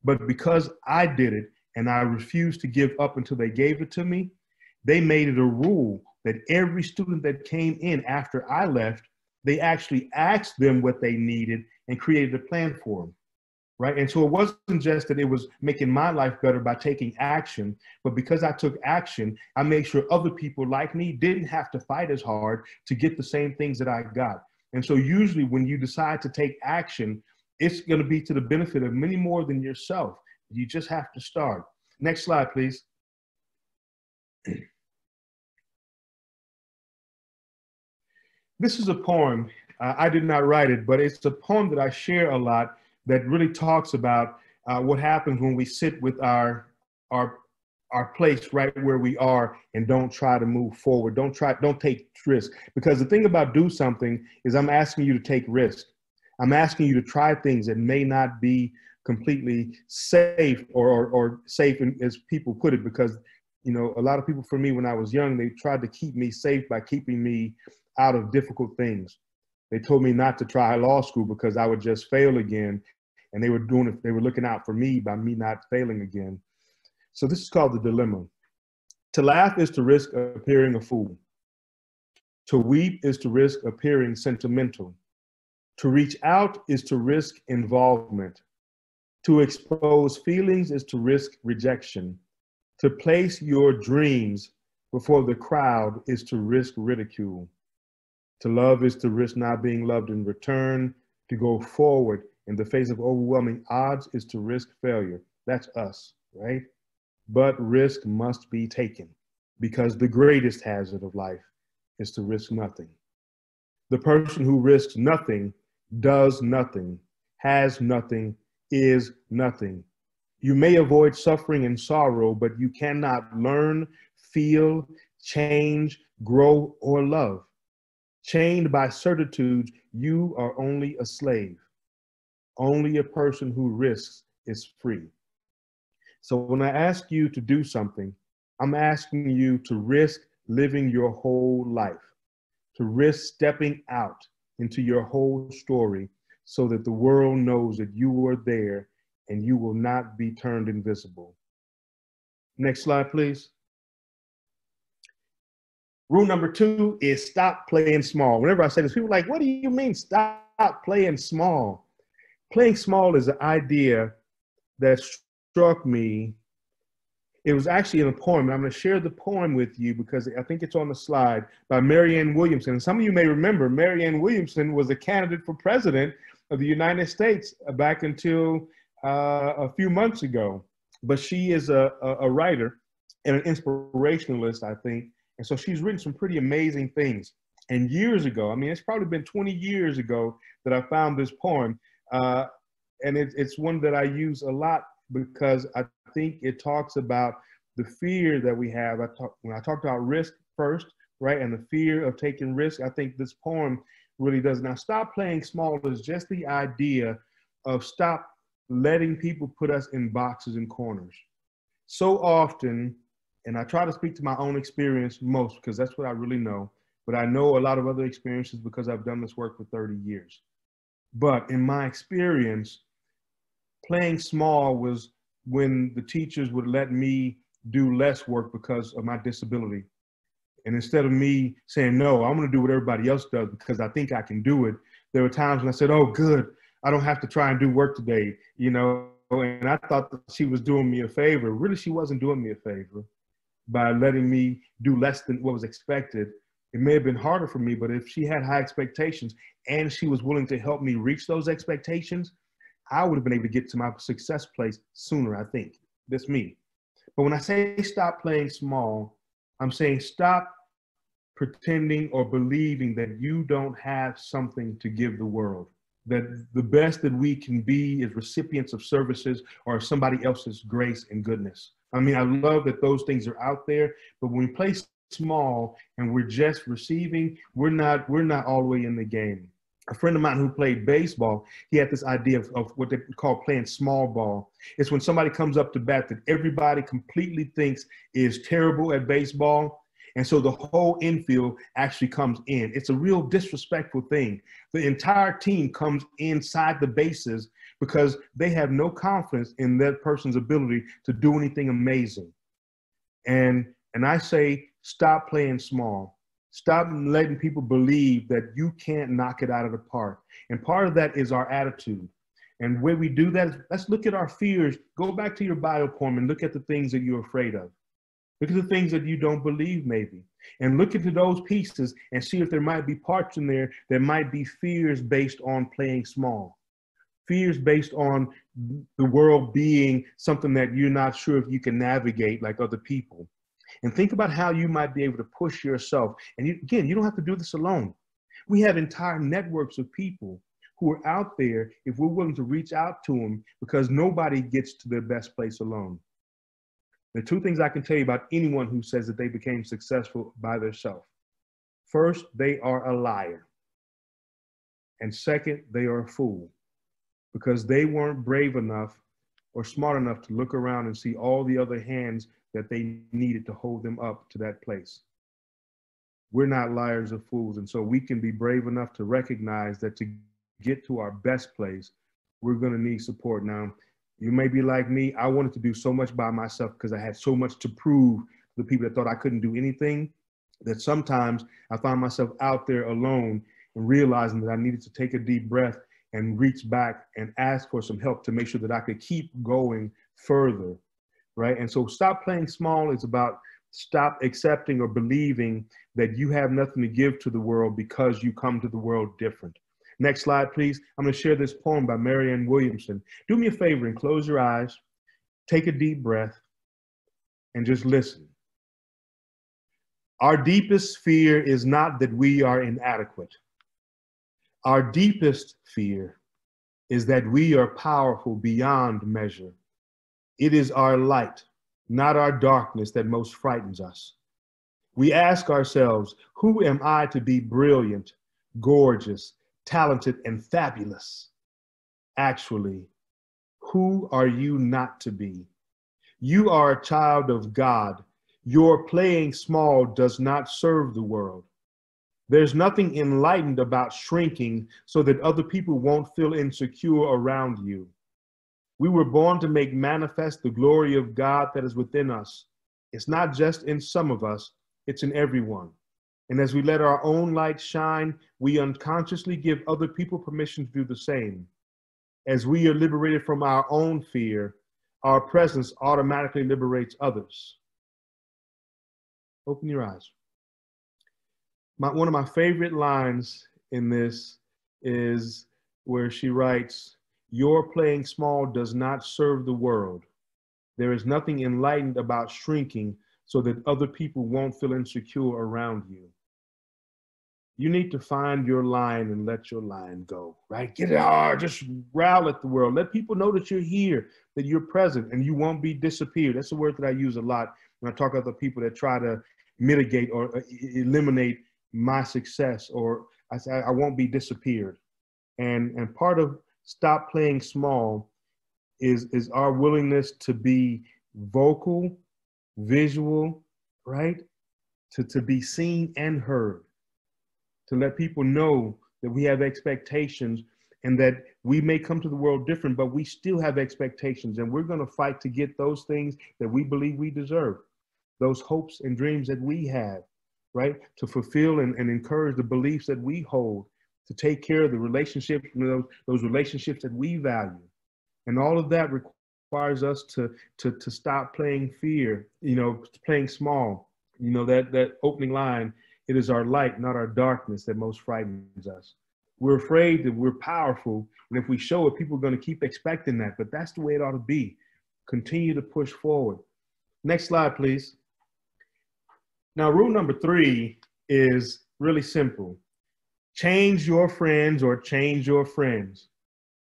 But because I did it and I refused to give up until they gave it to me, they made it a rule that every student that came in after I left, they actually asked them what they needed and created a plan for them. Right. And so it wasn't just that it was making my life better by taking action, but because I took action, I made sure other people like me didn't have to fight as hard to get the same things that I got. And so usually when you decide to take action, it's going to be to the benefit of many more than yourself. You just have to start. Next slide, please. This is a poem. I did not write it, but it's a poem that I share a lot that really talks about what happens when we sit with our place right where we are and don't try to move forward. Don't take risk. Because the thing about do something is I'm asking you to take risk. I'm asking you to try things that may not be completely safe or safe as people put it, because, you know, a lot of people for me when I was young, they tried to keep me safe by keeping me out of difficult things. They told me not to try law school because I would just fail again. And they were doing it, they were looking out for me by me not failing again. So this is called the dilemma. To laugh is to risk appearing a fool. To weep is to risk appearing sentimental. To reach out is to risk involvement. To expose feelings is to risk rejection. To place your dreams before the crowd is to risk ridicule. To love is to risk not being loved in return. To go forward in the face of overwhelming odds is to risk failure. That's us, right? But risk must be taken because the greatest hazard of life is to risk nothing. The person who risks nothing does nothing, has nothing, is nothing. You may avoid suffering and sorrow, but you cannot learn, feel, change, grow, or love. Chained by certitudes, you are only a slave. Only a person who risks is free. So when I ask you to do something, I'm asking you to risk living your whole life, to risk stepping out into your whole story so that the world knows that you were there and you will not be turned invisible. Next slide, please. Rule number 2 is stop playing small. Whenever I say this, people are like, what do you mean stop playing small? Playing small is an idea that struck me. It was actually in a poem. I'm going to share the poem with you because I think it's on the slide, by Marianne Williamson. And some of you may remember Marianne Williamson was a candidate for president of the United States back until a few months ago. But she is a writer and an inspirationalist, I think. And so she's written some pretty amazing things. And years ago, I mean, it's probably been 20 years ago that I found this poem. And it's one that I use a lot because I think it talks about the fear that we have, when I talked about risk first, right, and the fear of taking risk, I think this poem really does. Now, stop playing small is just the idea of stop letting people put us in boxes and corners. So often, and I try to speak to my own experience most because that's what I really know, but I know a lot of other experiences because I've done this work for 30 years. But in my experience, playing small was when the teachers would let me do less work because of my disability. And instead of me saying, no, I'm going to do what everybody else does because I think I can do it, there were times when I said, oh, good, I don't have to try and do work today, you know, and I thought that she was doing me a favor. Really, she wasn't doing me a favor by letting me do less than what was expected. It may have been harder for me, but if she had high expectations and she was willing to help me reach those expectations, I would have been able to get to my success place sooner, I think. That's me. But when I say stop playing small, I'm saying stop pretending or believing that you don't have something to give the world. That the best that we can be is recipients of services or somebody else's grace and goodness. I mean, I love that those things are out there, but when we play small and we're just receiving, we're not all the way in the game. A friend of mine who played baseball, he had this idea of what they call playing small ball. It's when somebody comes up to bat that everybody completely thinks is terrible at baseball. And so the whole infield actually comes in. It's a real disrespectful thing. The entire team comes inside the bases because they have no confidence in that person's ability to do anything amazing. And I say, stop playing small. Stop letting people believe that you can't knock it out of the park. And part of that is our attitude. And when we do that, let's look at our fears. Go back to your bio poem and look at the things that you're afraid of. Look at the things that you don't believe maybe. And look into those pieces and see if there might be parts in there that might be fears based on playing small. Fears based on the world being something that you're not sure if you can navigate like other people. And think about how you might be able to push yourself. And again, you don't have to do this alone. We have entire networks of people who are out there if we're willing to reach out to them, because nobody gets to their best place alone. There are two things I can tell you about anyone who says that they became successful by themselves. First, they are a liar. And second, they are a fool, because they weren't brave enough or smart enough to look around and see all the other hands that they needed to hold them up to that place. We're not liars or fools, and so we can be brave enough to recognize that to get to our best place, we're going to need support. Now, you may be like me. I wanted to do so much by myself because I had so much to prove to the people that thought I couldn't do anything, that sometimes I found myself out there alone and realizing that I needed to take a deep breath and reach back and ask for some help to make sure that I could keep going further, right? And so stop playing small is about stop accepting or believing that you have nothing to give to the world because you come to the world different. Next slide, please. I'm going to share this poem by Marianne Williamson. Do me a favor and close your eyes, take a deep breath, and just listen. Our deepest fear is not that we are inadequate. Our deepest fear is that we are powerful beyond measure. It is our light, not our darkness, that most frightens us. We ask ourselves, who am I to be brilliant, gorgeous, talented, and fabulous? Actually, who are you not to be? You are a child of God. Your playing small does not serve the world. There's nothing enlightened about shrinking so that other people won't feel insecure around you. We were born to make manifest the glory of God that is within us. It's not just in some of us, it's in everyone. And as we let our own light shine, we unconsciously give other people permission to do the same. As we are liberated from our own fear, our presence automatically liberates others. Open your eyes. One of my favorite lines in this is where she writes, "Your playing small does not serve the world. There is nothing enlightened about shrinking so that other people won't feel insecure around you." You need to find your lion and let your lion go, right? Get it hard, just growl at the world. Let people know that you're here, that you're present, and you won't be disappeared. That's a word that I use a lot When I talk about the people that try to mitigate or eliminate my success, or I say I won't be disappeared. And part of stop playing small is our willingness to be vocal, visual, right? To be seen and heard, to let people know that we have expectations and that we may come to the world different, but we still have expectations, and we're going to fight to get those things that we believe we deserve, those hopes and dreams that we have, right? To fulfill and encourage the beliefs that we hold, to take care of the relationships, those relationships that we value. And all of that requires us to stop playing fear, playing small. That opening line, it is our light, not our darkness, that most frightens us. We're afraid that we're powerful, and if we show it, people are going to keep expecting that, but that's the way it ought to be. Continue to push forward. Next slide, please. Now, rule number 3 is really simple. Change your friends or change your friends.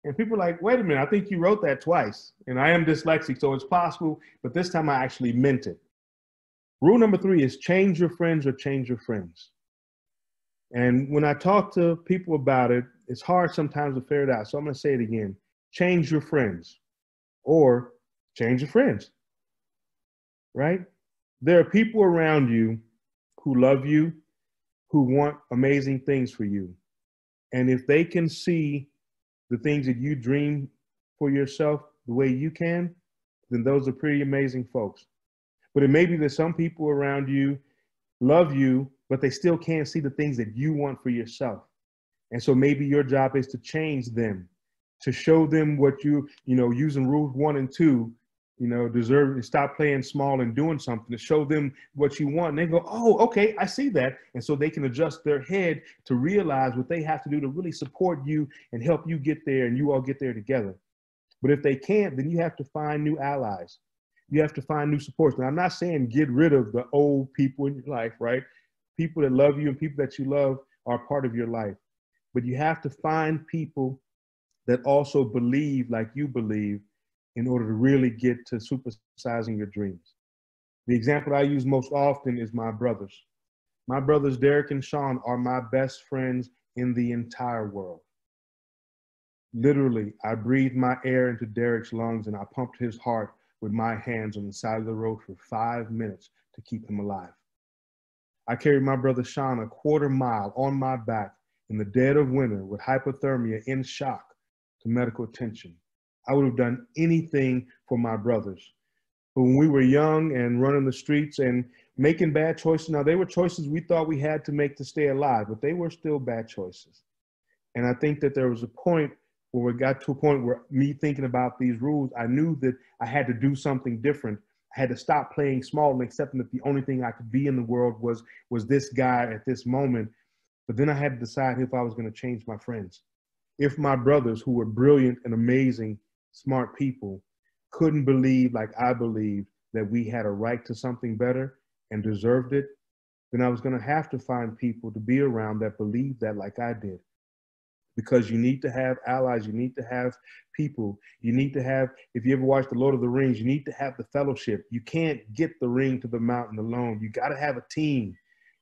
And people are like, wait a minute, I think you wrote that twice. And I am dyslexic, so it's possible, but this time I actually meant it. Rule number 3 is change your friends or change your friends. And when I talk to people about it, it's hard sometimes to figure it out. So I'm going to say it again. Change your friends or change your friends, right? There are people around you who love you, who want amazing things for you. And if they can see the things that you dream for yourself the way you can, then those are pretty amazing folks. But it may be that some people around you love you, but they still can't see the things that you want for yourself. And so maybe your job is to change them, to show them what using rules 1 and 2, deserve to stop playing small and doing something, to show them what you want. And they go, oh, okay, I see that. And so they can adjust their head to realize what they have to do to really support you and help you get there, and you all get there together. But if they can't, then you have to find new allies. You have to find new supports. Now, I'm not saying get rid of the old people in your life, right? People that love you and people that you love are part of your life. But you have to find people that also believe like you believe in order to really get to supersizing your dreams. The example I use most often is my brothers. My brothers, Derek and Sean, are my best friends in the entire world. Literally, I breathed my air into Derek's lungs and I pumped his heart with my hands on the side of the road for 5 minutes to keep him alive. I carried my brother Sean a quarter mile on my back in the dead of winter with hypothermia in shock to medical attention. I would have done anything for my brothers. But when we were young and running the streets and making bad choices, now they were choices we thought we had to make to stay alive, but they were still bad choices. And I think that there was a point where we got to a point where me thinking about these rules, I knew that I had to do something different. I had to stop playing small and accepting that the only thing I could be in the world was this guy at this moment. But then I had to decide if I was going to change my friends. If my brothers, who were brilliant and amazing, smart people, couldn't believe like I believed that we had a right to something better and deserved it, then I was going to have to find people to be around that believed that like I did. Because you need to have allies, you need to have people, you need to have, if you ever watched The Lord of the Rings, you need to have the fellowship. You can't get the ring to the mountain alone. You got to have a team.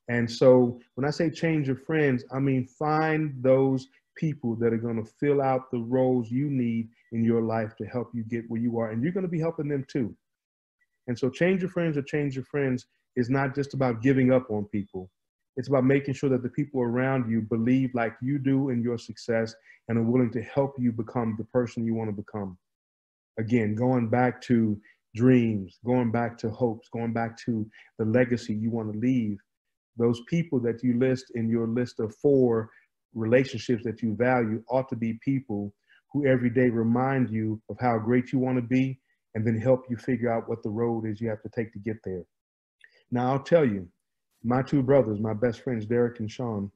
And so when I say change your friends, I mean find those people that are going to fill out the roles you need in your life to help you get where you are. And you're going to be helping them too. And so change your friends or change your friends is not just about giving up on people. It's about making sure that the people around you believe like you do in your success and are willing to help you become the person you want to become. Again, going back to dreams, going back to hopes, going back to the legacy you want to leave. Those people that you list in your list of 4 relationships that you value ought to be people who every day remind you of how great you want to be and then help you figure out what the road is you have to take to get there. Now, I'll tell you, my 2 brothers, my best friends, Derek and Sean,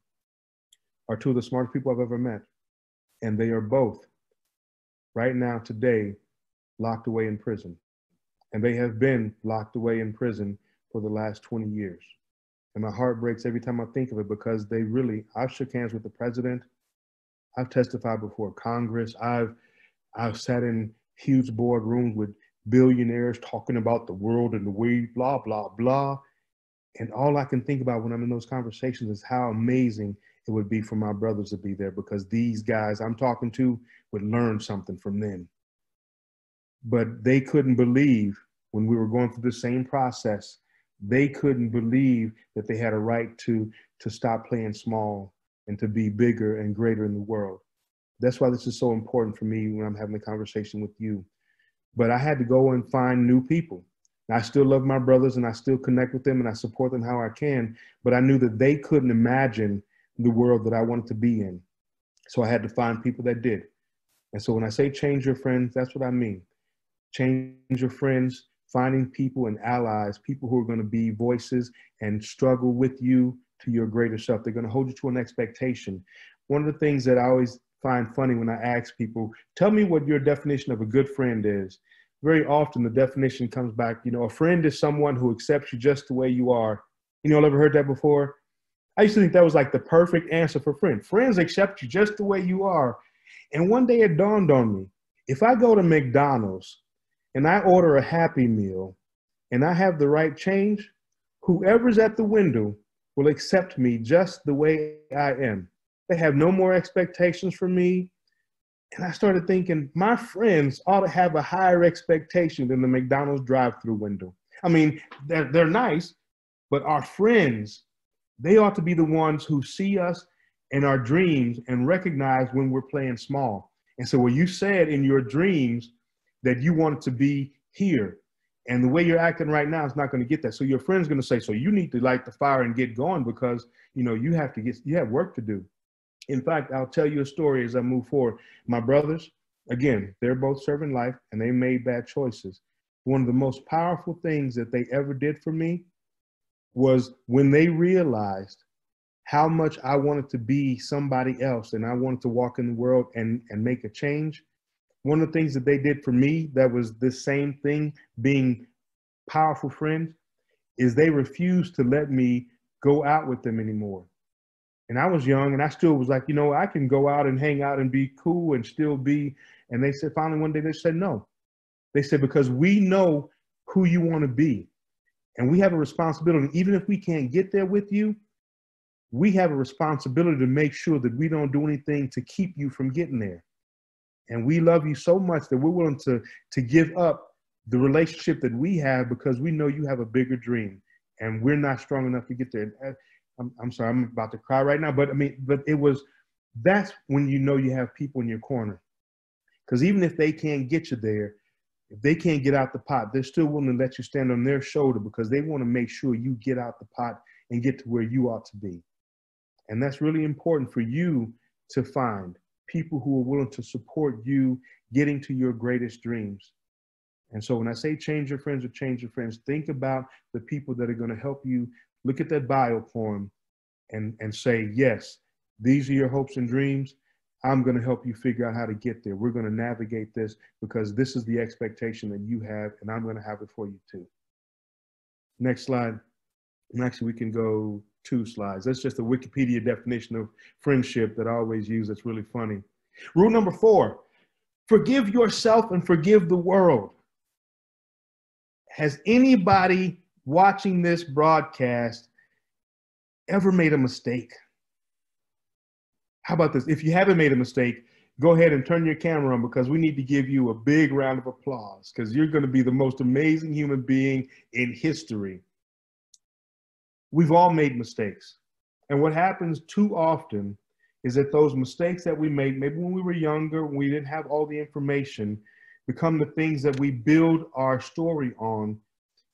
are 2 of the smartest people I've ever met. And they are both, right now, today, locked away in prison. And they have been locked away in prison for the last 20 years. And my heart breaks every time I think of it because I've shook hands with the president. I've testified before Congress. I've sat in huge board rooms with billionaires talking about the world and the way, blah, blah, blah. And all I can think about when I'm in those conversations is how amazing it would be for my brothers to be there, because these guys I'm talking to would learn something from them. But they couldn't believe when we were going through the same process, they couldn't believe that they had a right to stop playing small and to be bigger and greater in the world. That's why this is so important for me when I'm having a conversation with you. But I had to go and find new people. I still love my brothers and I still connect with them and I support them how I can, but I knew that they couldn't imagine the world that I wanted to be in. So I had to find people that did. And so when I say change your friends, that's what I mean. Change your friends, finding people and allies, people who are going to be voices and struggle with you to your greater self. They're going to hold you to an expectation. One of the things that I always find funny when I ask people, tell me what your definition of a good friend is. Very often the definition comes back, a friend is someone who accepts you just the way you are. Ever heard that before? I used to think that was like the perfect answer for friend. Friends accept you just the way you are. And one day it dawned on me, if I go to McDonald's and I order a Happy Meal and I have the right change, whoever's at the window will accept me just the way I am. They have no more expectations from me. And I started thinking, my friends ought to have a higher expectation than the McDonald's drive-through window. I mean, they're nice, but our friends, they ought to be the ones who see us in our dreams and recognize when we're playing small. And so when you said in your dreams that you wanted to be here, and the way you're acting right now is not going to get that. So your friend's going to say, so you need to light the fire and get going because, you have work to do. In fact, I'll tell you a story as I move forward. My brothers, again, they're both serving life and they made bad choices. One of the most powerful things that they ever did for me was when they realized how much I wanted to be somebody else and I wanted to walk in the world and make a change. One of the things that they did for me that was the same thing, being powerful friends, is they refused to let me go out with them anymore. And I was young and I still was like, I can go out and hang out and be cool and still be. And they said, finally one day they said, no. They said, because we know who you want to be. And we have a responsibility. Even if we can't get there with you, we have a responsibility to make sure that we don't do anything to keep you from getting there. And we love you so much that we're willing to give up the relationship that we have because we know you have a bigger dream and we're not strong enough to get there. I'm sorry, I'm about to cry right now, but that's when you have people in your corner. Because even if they can't get you there, if they can't get out the pot, they're still willing to let you stand on their shoulder because they want to make sure you get out the pot and get to where you ought to be. And that's really important for you to find people who are willing to support you getting to your greatest dreams. And so when I say change your friends or change your friends, think about the people that are going to help you. Look at that bio poem and say, yes, these are your hopes and dreams. I'm going to help you figure out how to get there. We're going to navigate this because this is the expectation that you have, and I'm going to have it for you too. Next slide. And actually, we can go 2 slides. That's just a Wikipedia definition of friendship that I always use. That's really funny. Rule number 4, forgive yourself and forgive the world. Has anybody watching this broadcast ever made a mistake? How about this? If you haven't made a mistake, go ahead and turn your camera on because we need to give you a big round of applause because you're going to be the most amazing human being in history. We've all made mistakes. And what happens too often is that those mistakes that we made, maybe when we were younger, when we didn't have all the information, become the things that we build our story on.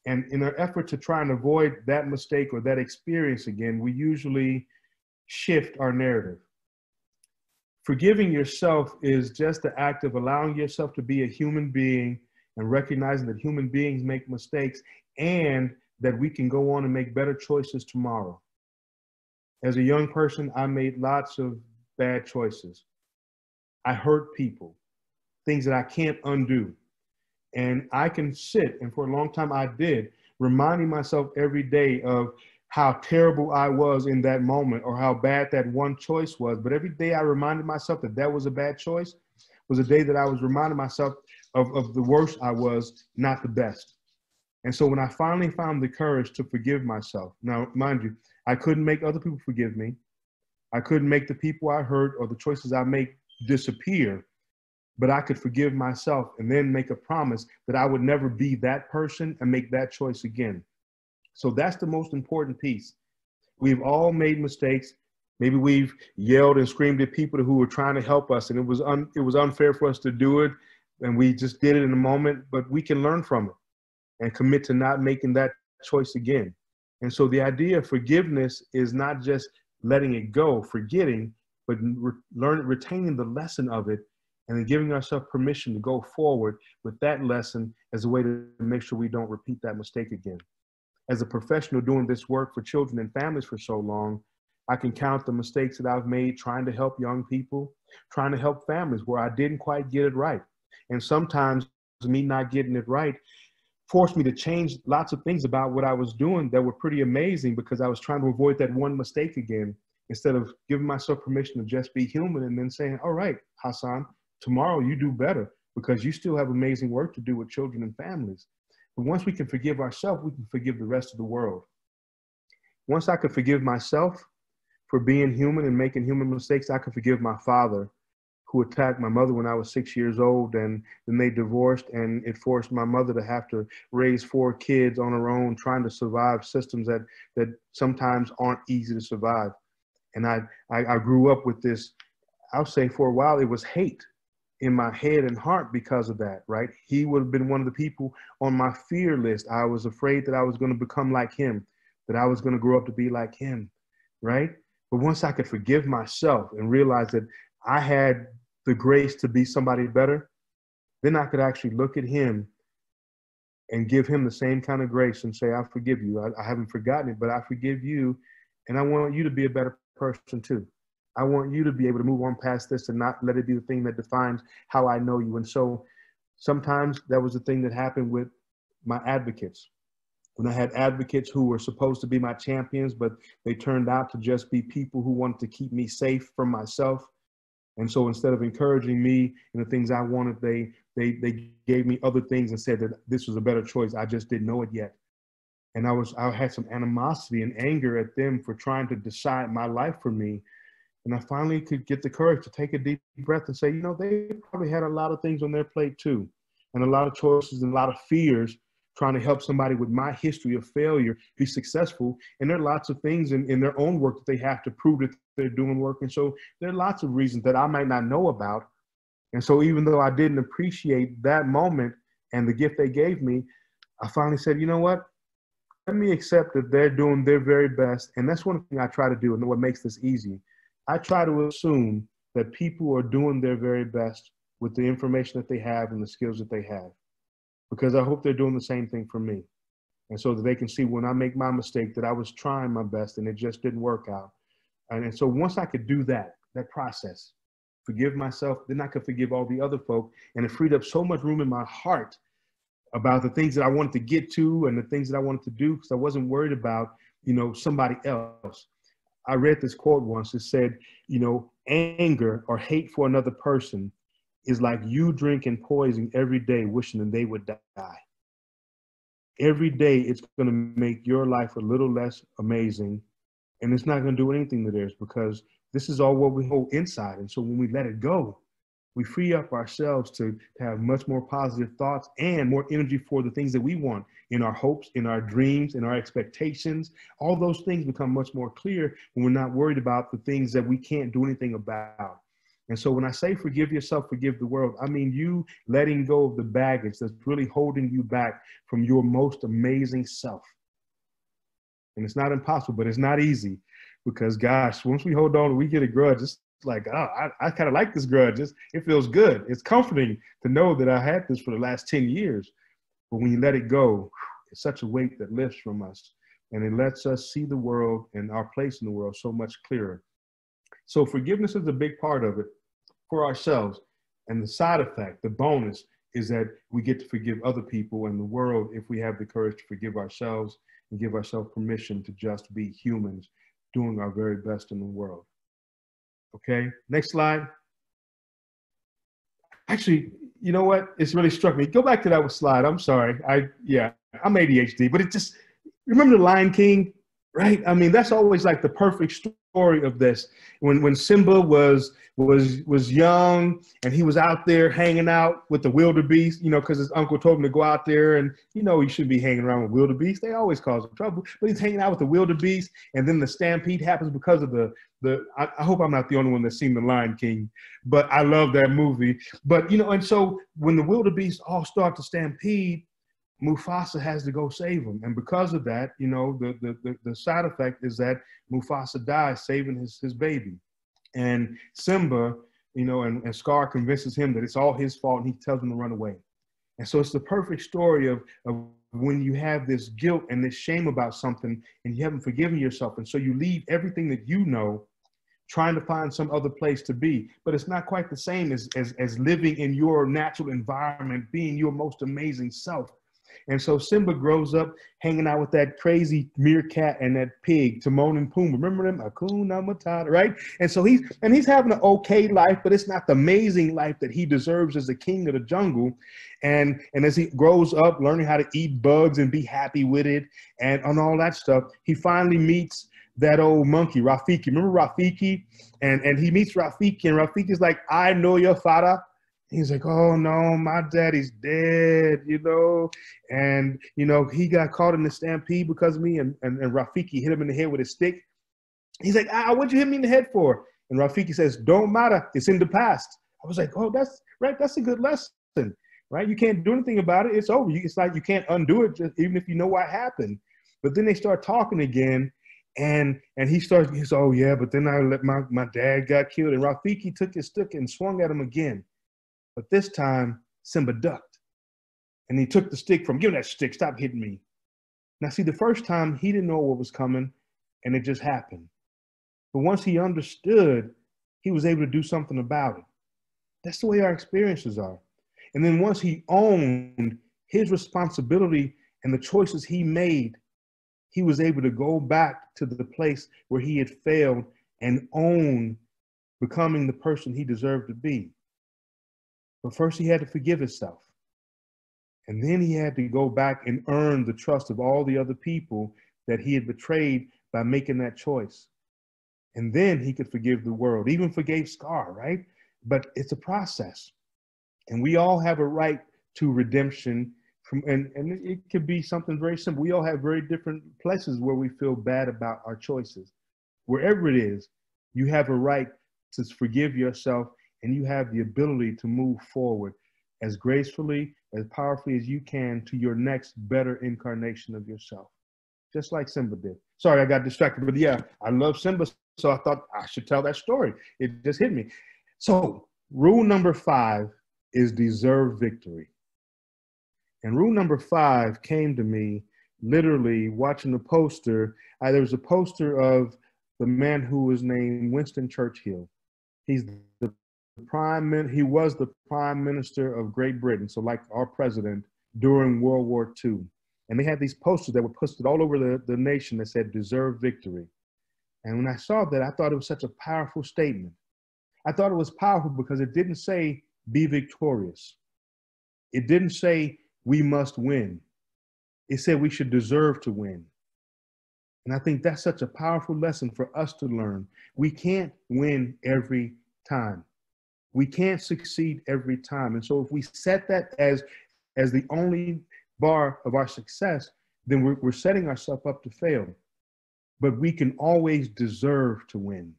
And in our effort to try and avoid that mistake or that experience again, we usually shift our narrative. Forgiving yourself is just the act of allowing yourself to be a human being and recognizing that human beings make mistakes and that we can go on and make better choices tomorrow. As a young person, I made lots of bad choices. I hurt people, things that I can't undo. And I can sit, and for a long time I did, reminding myself every day of how terrible I was in that moment or how bad that one choice was. But every day I reminded myself that that was a bad choice was a day that I was reminding myself of the worst I was, not the best. And so when I finally found the courage to forgive myself, now, mind you, I couldn't make other people forgive me. I couldn't make the people I hurt or the choices I make disappear, but I could forgive myself and then make a promise that I would never be that person and make that choice again. So that's the most important piece. We've all made mistakes. Maybe we've yelled and screamed at people who were trying to help us, and it was unfair for us to do it, and we just did it in a moment, but we can learn from it and commit to not making that choice again. And so the idea of forgiveness is not just letting it go, forgetting, but retaining the lesson of it and then giving ourselves permission to go forward with that lesson as a way to make sure we don't repeat that mistake again. As a professional doing this work for children and families for so long, I can count the mistakes that I've made trying to help young people, trying to help families where I didn't quite get it right. And sometimes me not getting it right forced me to change lots of things about what I was doing that were pretty amazing because I was trying to avoid that one mistake again, instead of giving myself permission to just be human and then saying, all right, Hasan, tomorrow you do better because you still have amazing work to do with children and families. But once we can forgive ourselves, we can forgive the rest of the world. Once I could forgive myself for being human and making human mistakes, I could forgive my father, who attacked my mother when I was 6 years old, and then they divorced, and it forced my mother to have to raise 4 kids on her own, trying to survive systems that sometimes aren't easy to survive. And I grew up with this, I'll say for a while, it was hate in my head and heart because of that, right? He would have been one of the people on my fear list. I was afraid that I was going to become like him, that I was going to grow up to be like him, right? But once I could forgive myself and realize that I had the grace to be somebody better, then I could actually look at him and give him the same kind of grace and say, I forgive you. I haven't forgotten it, but I forgive you. And I want you to be a better person too. I want you to be able to move on past this and not let it be the thing that defines how I know you. And so sometimes that was the thing that happened with my advocates. When I had advocates who were supposed to be my champions, but they turned out to just be people who wanted to keep me safe from myself. And so instead of encouraging me in the things I wanted, they gave me other things and said that this was a better choice. I just didn't know it yet. And I had some animosity and anger at them for trying to decide my life for me. And I finally could get the courage to take a deep breath and say, you know, they probably had a lot of things on their plate too, and a lot of choices and a lot of fears, trying to help somebody with my history of failure be successful. And there are lots of things in their own work that they have to prove that they're doing work. And so there are lots of reasons that I might not know about. And so even though I didn't appreciate that moment and the gift they gave me, I finally said, you know what? Let me accept that they're doing their very best. And that's one thing I try to do, and what makes this easy. I try to assume that people are doing their very best with the information that they have and the skills that they have, because I hope they're doing the same thing for me. And so that they can see when I make my mistake that I was trying my best and it just didn't work out. And so once I could do that process, forgive myself, then I could forgive all the other folk. And it freed up so much room in my heart about the things that I wanted to get to and the things that I wanted to do, because I wasn't worried about, you know, somebody else. I read this quote once. It said, you know, anger or hate for another person is like you drinking poison every day, wishing that they would die. Every day it's going to make your life a little less amazing, and it's not going to do anything to theirs, because this is all what we hold inside. And so when we let it go, we free up ourselves to have much more positive thoughts and more energy for the things that we want in our hopes, in our dreams, in our expectations. All those things become much more clear when we're not worried about the things that we can't do anything about. And so when I say forgive yourself, forgive the world, I mean you letting go of the baggage that's really holding you back from your most amazing self. And it's not impossible, but it's not easy, because gosh, once we hold on, we get a grudge. It's like, oh, I kind of like this grudge. It feels good. It's comforting to know that I had this for the last 10 years. But when you let it go, it's such a weight that lifts from us, and it lets us see the world and our place in the world so much clearer. So forgiveness is a big part of it for ourselves. And the side effect, the bonus, is that we get to forgive other people and the world if we have the courage to forgive ourselves and give ourselves permission to just be humans doing our very best in the world. Okay, next slide. Actually, you know what? It's really struck me. Go back to that slide. I'm sorry. Yeah, I'm ADHD, but it just, remember the Lion King, right? I mean, that's always like the perfect story of this. When Simba was young and he was out there hanging out with the wildebeest, because his uncle told him to go out there, and he shouldn't be hanging around with wildebeest. They always cause him trouble. But he's hanging out with the wildebeest, and then the stampede happens because of the I hope I'm not the only one that's seen the Lion King, but I love that movie. But and so when the wildebeest all start to stampede, Mufasa has to go save him. And because of that, the side effect is that Mufasa dies saving his baby. And Simba, and Scar convinces him that it's all his fault, and he tells him to run away. And so it's the perfect story of when you have this guilt and this shame about something and you haven't forgiven yourself. And so you leave everything that you know, trying to find some other place to be. But it's not quite the same as living in your natural environment, being your most amazing self. And so Simba grows up hanging out with that crazy meerkat and that pig, Timon and Pumbaa. Remember them? Hakuna Matata, right? And so he's having an okay life, but it's not the amazing life that he deserves as the king of the jungle. And as he grows up, learning how to eat bugs and be happy with it and on all that stuff, he finally meets that old monkey, Rafiki. Remember Rafiki? And he meets Rafiki, and Rafiki's like, I know your father. He's like, oh no, my daddy's dead, and he got caught in the stampede because of me, and Rafiki hit him in the head with a stick. He's like, what'd you hit me in the head for? And Rafiki says, don't matter, it's in the past. I was like, oh, that's right, that's a good lesson, right? You can't do anything about it, it's over. It's like you can't undo it, even if you know what happened. But then they start talking again, and he says, oh yeah, but then I let my dad got killed, and Rafiki took his stick and swung at him again. But this time, Simba ducked. And he took the stick from, give me that stick, stop hitting me. Now, see, the first time, he didn't know what was coming, and it just happened. But once he understood, he was able to do something about it. That's the way our experiences are. And then once he owned his responsibility and the choices he made, he was able to go back to the place where he had failed and own becoming the person he deserved to be. But first he had to forgive himself. And then he had to go back and earn the trust of all the other people that he had betrayed by making that choice. And then he could forgive the world, even forgave Scar, right? But it's a process. And we all have a right to redemption and it could be something very simple. We all have very different places where we feel bad about our choices. Wherever it is, you have a right to forgive yourself, and you have the ability to move forward as gracefully, as powerfully as you can to your next better incarnation of yourself, just like Simba did. Sorry, I got distracted, but yeah, I love Simba, so I thought I should tell that story. It just hit me. So rule number 5 is deserve victory. And rule number 5 came to me literally watching the poster. There was a poster of the man who was named Winston Churchill. He was the prime minister of Great Britain, so like our president during World War II. And they had these posters that were posted all over the nation that said, deserve victory. And when I saw that, I thought it was such a powerful statement. I thought it was powerful because it didn't say, be victorious. It didn't say, we must win. It said we should deserve to win. And I think that's such a powerful lesson for us to learn. We can't win every time. We can't succeed every time. And so if we set that as the only bar of our success, then we're setting ourselves up to fail. But we can always deserve to win.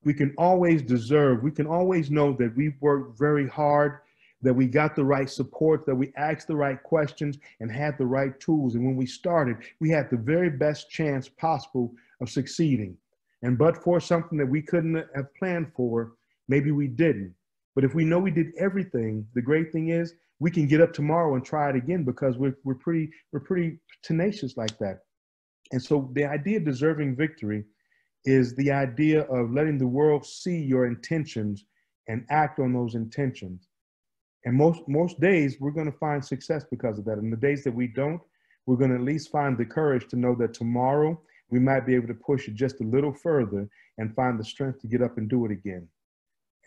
We can always know that we've worked very hard, that we got the right support, that we asked the right questions and had the right tools. And when we started, we had the very best chance possible of succeeding. And but for something that we couldn't have planned for, maybe we didn't. But if we know we did everything, the great thing is we can get up tomorrow and try it again because we're pretty tenacious like that. And so the idea of deserving victory is the idea of letting the world see your intentions and act on those intentions. And most days we're going to find success because of that. And the days that we don't, we're going to at least find the courage to know that tomorrow we might be able to push it just a little further and find the strength to get up and do it again.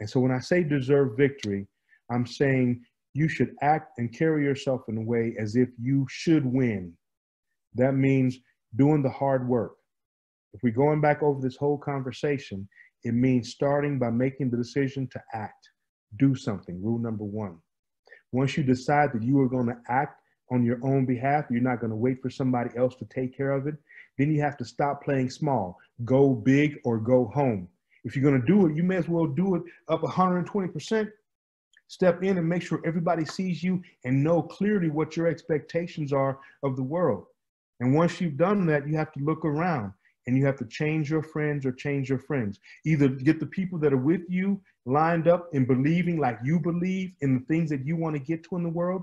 And so when I say deserve victory, I'm saying You should act and carry yourself in a way as if you should win. That means doing the hard work. If we're going back over this whole conversation, it means starting by making the decision to act, do something, rule number one. Once you decide that you are going to act on your own behalf, you're not going to wait for somebody else to take care of it, then you have to stop playing small, go big or go home. If you're going to do it, you may as well do it up 120%. Step in and make sure everybody sees you and know clearly what your expectations are of the world. And once you've done that, you have to look around and you have to change your friends or change your friends. Either get the people that are with you lined up in believing like you believe in the things that you want to get to in the world,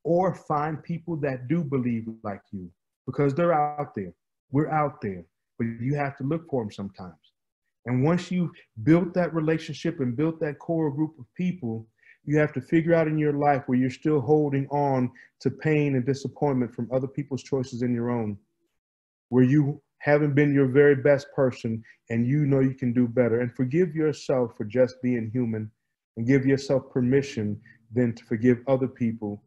or find people that do believe like you, because they're out there. We're out there, but you have to look for them sometimes. And once you've built that relationship and built that core group of people, you have to figure out in your life where you're still holding on to pain and disappointment from other people's choices in your own, where you haven't been your very best person and you know you can do better. And forgive yourself for just being human, and give yourself permission then to forgive other people.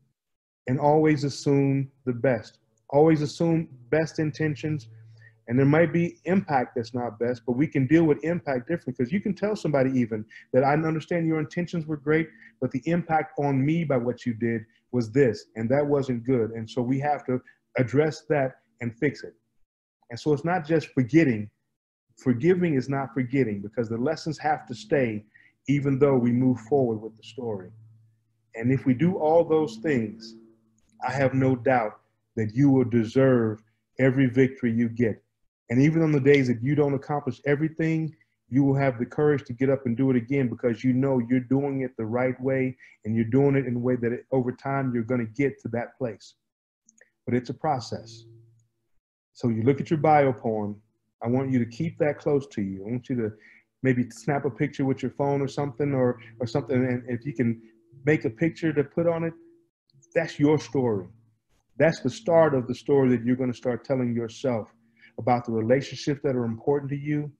And always assume the best. Always assume best intentions. And there might be impact that's not best, but we can deal with impact differently, because you can tell somebody even that I understand your intentions were great, but the impact on me by what you did was this, and that wasn't good. And so we have to address that and fix it. And so it's not just forgetting. Forgiving is not forgetting, because the lessons have to stay even though we move forward with the story. And if we do all those things, I have no doubt that you will deserve every victory you get. And even on the days that you don't accomplish everything, you will have the courage to get up and do it again, because you know you're doing it the right way, and you're doing it in a way that over time you're going to get to that place. But it's a process. So you look at your bio poem. I want you to keep that close to you. I want you to maybe snap a picture with your phone or something, or something. And if you can make a picture to put on it, that's your story. That's the start of the story that you're going to start telling yourself about the relationships that are important to you,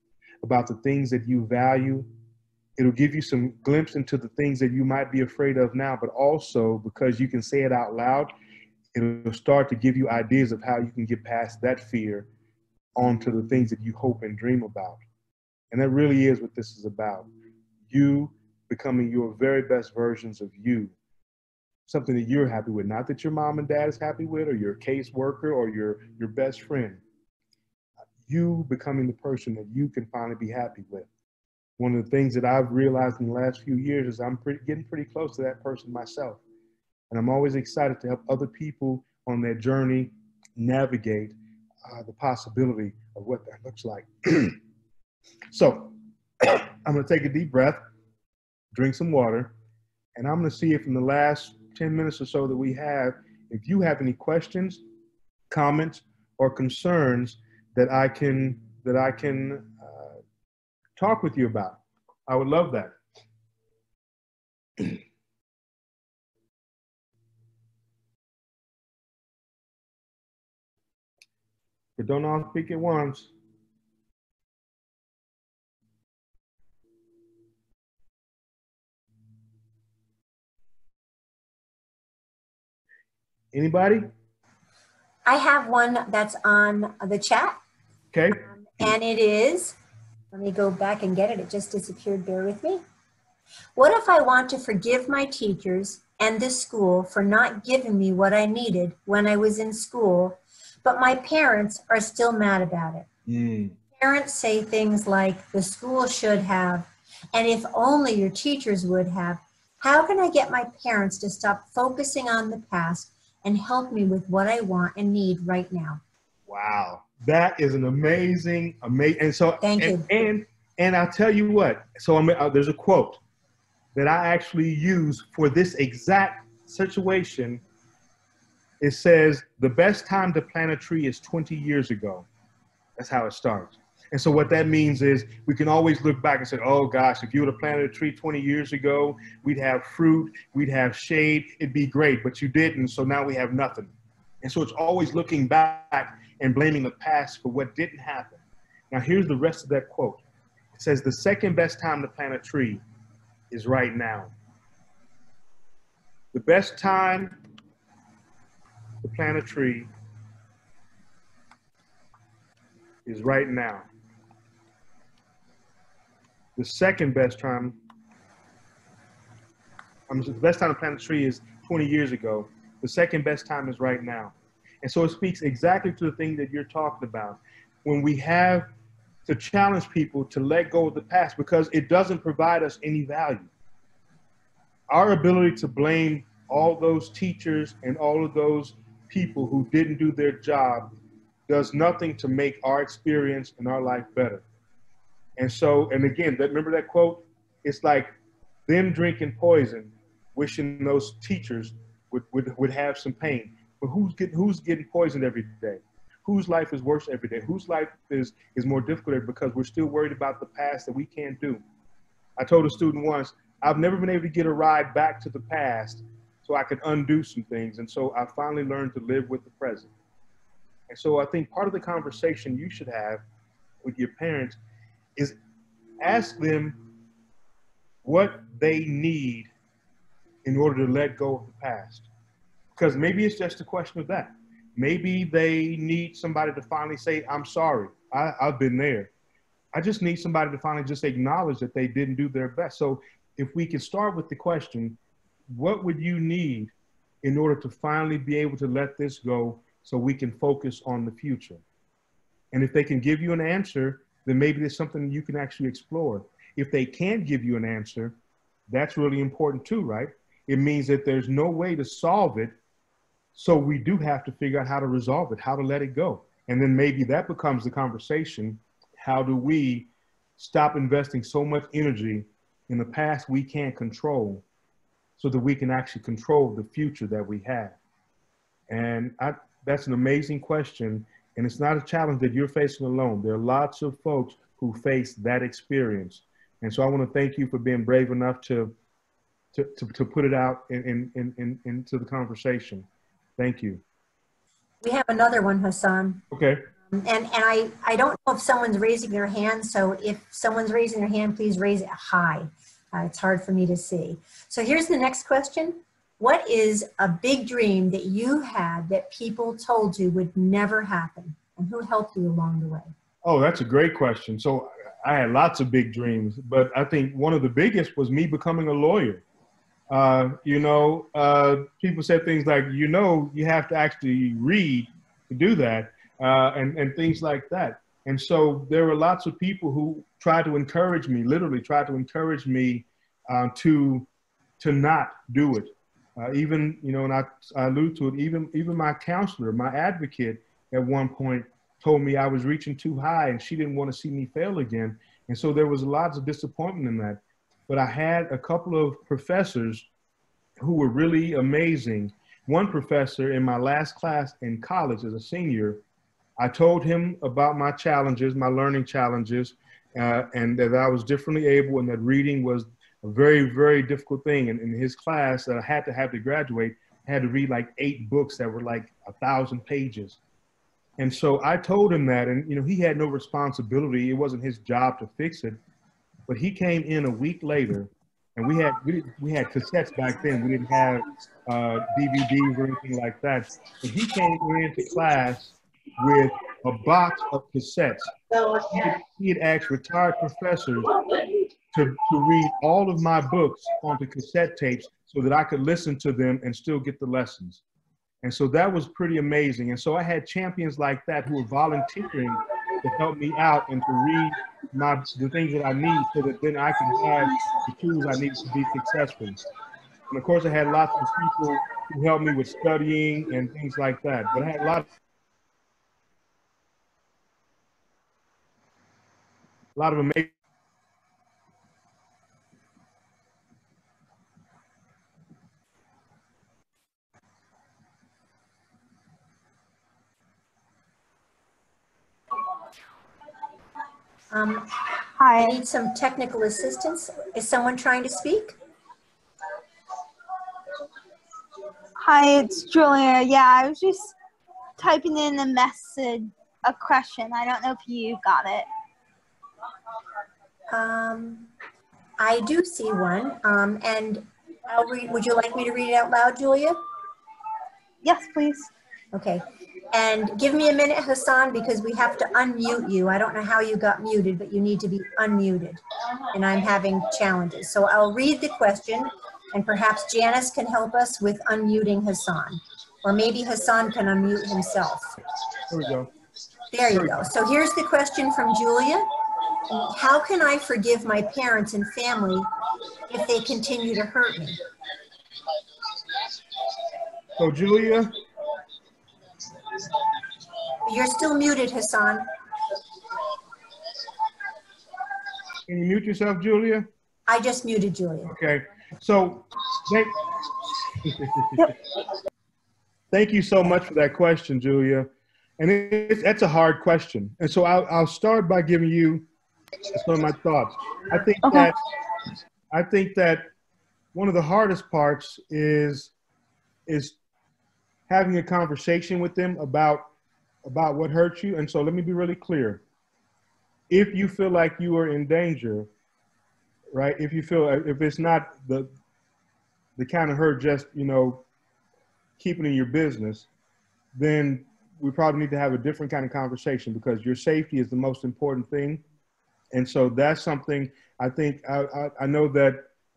about the things that you value. It'll give you some glimpse into the things that you might be afraid of now, but also because you can say it out loud, it'll start to give you ideas of how you can get past that fear onto the things that you hope and dream about. And that really is what this is about. You becoming your very best versions of you. Something that you're happy with, not that your mom and dad is happy with, or your caseworker, or your best friend. You becoming the person that you can finally be happy with. One of the things that I've realized in the last few years is I'm getting pretty close to that person myself. And I'm always excited to help other people on their journey navigate the possibility of what that looks like. So I'm going to take a deep breath, drink some water, and I'm going to see if in the last 10 minutes or so that we have, if you have any questions, comments, or concerns that I can talk with you about. I would love that. But don't all speak at once. Anybody? I have one that's on the chat. Okay. And it is, let me go back and get it. It just disappeared. Bear with me. What if I want to forgive my teachers and the school for not giving me what I needed when I was in school, but my parents are still mad about it? Parents say things like, the school should have, and if only your teachers would have. How can I get my parents to stop focusing on the past and help me with what I want and need right now? Wow, that is an amazing. And so, thank you. And I'll tell you what. So there's a quote that I actually use for this exact situation. It says, "The best time to plant a tree is 20 years ago." That's how it starts. And so what that means is we can always look back and say, oh gosh, if you would have planted a tree 20 years ago, we'd have fruit, we'd have shade, it'd be great, but you didn't, so now we have nothing. And so it's always looking back and blaming the past for what didn't happen. Now here's the rest of that quote. It says, the second best time to plant a tree is right now. The best time to plant a tree is right now. The second best time, the best time to plant a tree is 20 years ago. The second best time is right now. And so it speaks exactly to the thing that you're talking about. When we have to challenge people to let go of the past because it doesn't provide us any value. Our ability to blame all those teachers and all of those people who didn't do their job does nothing to make our experience and our life better. And so, and again, remember that quote? It's like them drinking poison, wishing those teachers would have some pain. But who's getting poisoned every day? Whose life is worse every day? Whose life is more difficult because we're still worried about the past that we can't do? I told a student once, I've never been able to get a ride back to the past so I could undo some things. And so I finally learned to live with the present. And so I think part of the conversation you should have with your parents is ask them what they need in order to let go of the past. Because maybe it's just a question of that. Maybe they need somebody to finally say, I'm sorry, I've been there. I just need somebody to finally just acknowledge that they didn't do their best. So if we can start with the question, what would you need in order to finally be able to let this go so we can focus on the future? And if they can give you an answer, then maybe there's something you can actually explore. If they can't give you an answer, that's really important too, right? It means that there's no way to solve it. So we do have to figure out how to resolve it, how to let it go. And then maybe that becomes the conversation. How do we stop investing so much energy in the past we can't control so that we can actually control the future that we have? And that's an amazing question. And it's not a challenge that you're facing alone. There are lots of folks who face that experience. And so I want to thank you for being brave enough to put it out into the conversation. Thank you. We have another one, Hasan. Okay. And I don't know if someone's raising their hand, so if someone's raising their hand, please raise it high. It's hard for me to see. So here's the next question. What is a big dream that you had that people told you would never happen? And who helped you along the way? Oh, that's a great question. So I had lots of big dreams, but I think one of the biggest was me becoming a lawyer. People said things like, you have to actually read to do that, and things like that. And so there were lots of people who tried to encourage me, literally tried to encourage me to not do it. And I allude to it, even my counselor, my advocate at one point told me I was reaching too high and she didn't want to see me fail again. And so there was lots of disappointment in that. But I had a couple of professors who were really amazing. One professor in my last class in college as a senior, I told him about my challenges, my learning challenges, and that I was differently able and that reading was a very, very difficult thing. And in his class that I had to have to graduate, I had to read like 8 books that were like 1,000 pages. And so I told him that, and he had no responsibility. It wasn't his job to fix it. But he came in a week later, and we had cassettes back then. We didn't have DVDs or anything like that. But he came into class with a box of cassettes. He had asked retired professors to read all of my books onto cassette tapes so that I could listen to them and still get the lessons. And so that was pretty amazing. And so I had champions like that who were volunteering to help me out and to read the things that I need so that then I can have the tools I need to be successful. And of course, I had lots of people who helped me with studying and things like that. But I had a lot of amazing. Hi. I need some technical assistance. Is someone trying to speak? Hi, it's Julia. Yeah, I was just typing in a question. I don't know if you got it. I do see one, and I'll read. Would you like me to read it out loud, Julia? Yes, please. Okay. And give me a minute, Hasan, because we have to unmute you. I don't know how you got muted, but you need to be unmuted. And I'm having challenges. So I'll read the question, and perhaps Janice can help us with unmuting Hasan. Or maybe Hasan can unmute himself. There we go. There you go. So here's the question from Julia. How can I forgive my parents and family if they continue to hurt me? So Julia, You're still muted, Hasan. can you mute yourself, Julia? I just muted Julia. Okay. So thank you so much for that question, Julia. And that's a hard question. And so I'll start by giving you some of my thoughts. I think that one of the hardest parts is having a conversation with them about what hurt you. And so let me be really clear. If you feel like you are in danger, right? If it's not the kind of hurt just, keeping in your business, then we probably need to have a different kind of conversation, because your safety is the most important thing. And so that's something I think, I know that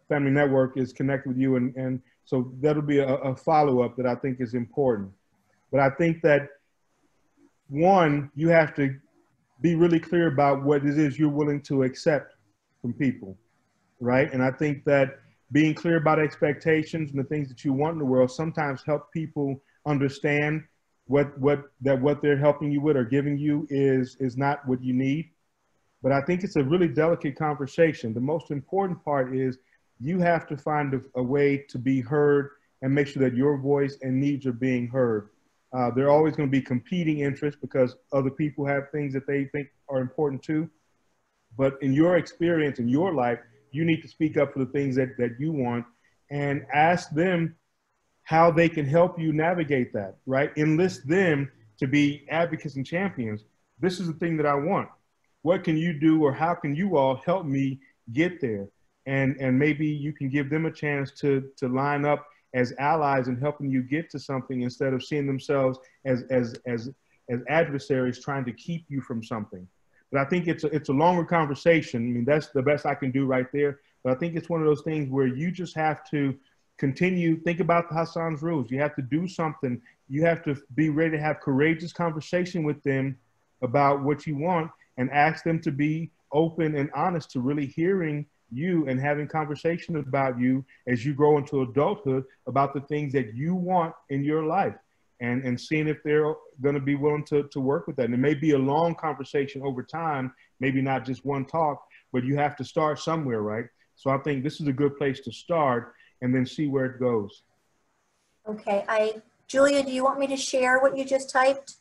Family Network is connected with you, and so that'll be a follow-up that I think is important. But I think that, one, you have to be really clear about what it is you're willing to accept from people, right? And I think that being clear about expectations and the things that you want in the world sometimes help people understand what they're helping you with or giving you is not what you need. But I think it's a really delicate conversation. The most important part is you have to find a way to be heard and make sure that your voice and needs are being heard. There are always going to be competing interests because other people have things that they think are important too. But in your experience, in your life, you need to speak up for the things that you want and ask them how they can help you navigate that, right? Enlist them to be advocates and champions. This is the thing that I want. What can you do, or how can you all help me get there? And maybe you can give them a chance to line up as allies in helping you get to something, instead of seeing themselves as adversaries trying to keep you from something. But I think it's a longer conversation. I mean, that's the best I can do right there. But I think it's one of those things where you just have to continue, think about Hasan's rules. You have to do something. You have to be ready to have courageous conversation with them about what you want, and ask them to be open and honest to really hearing you and having conversation about you as you grow into adulthood about the things that you want in your life, and seeing if they're going to be willing to work with that. And it may be a long conversation over time, maybe not just one talk, but you have to start somewhere, right? So I think this is a good place to start and then see where it goes. Okay, Julia, do you want me to share what you just typed?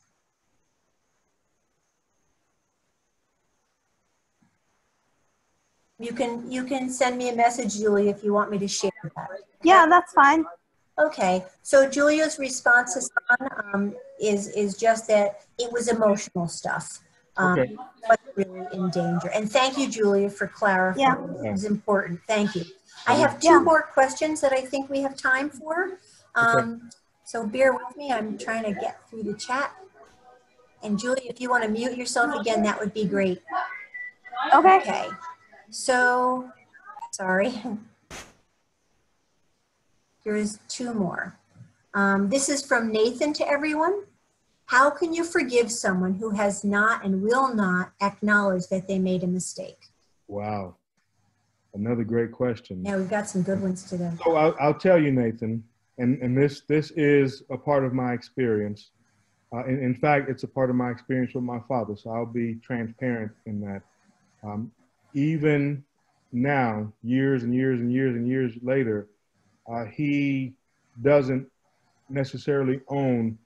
You can send me a message, Julia, if you want me to share that. Yeah, that's fine. Okay, so Julia's response to Hasan is just that it was emotional stuff. Okay. But really in danger. And thank you, Julia, for clarifying. Yeah. It was important. Thank you. I have two more questions that I think we have time for. So bear with me. I'm trying to get through the chat. And Julia, if you want to mute yourself again, that would be great. Okay. So, sorry. Here's two more. This is from Nathan to everyone. How can you forgive someone who has not and will not acknowledge that they made a mistake? Wow. Another great question. Yeah, we've got some good ones today. So I'll tell you, Nathan, and this is a part of my experience. In fact, it's a part of my experience with my father, so I'll be transparent in that. Even now, years and years and years and years later, he doesn't necessarily own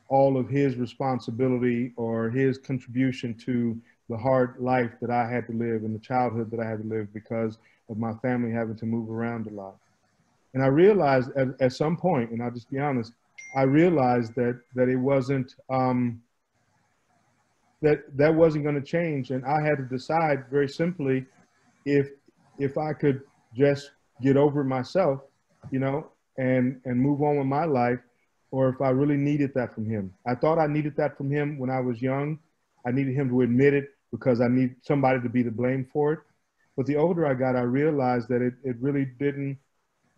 all of his responsibility or his contribution to the hard life that I had to live and the childhood that I had to live because of my family having to move around a lot. And I realized at some point, and I'll just be honest, I realized that it wasn't, that wasn't going to change. And I had to decide very simply if I could just get over it myself and move on with my life, or if I really needed that from him. I thought I needed that from him when I was young. I needed him to admit it because I need somebody to be to blame for it. But the older I got, I realized that it really didn't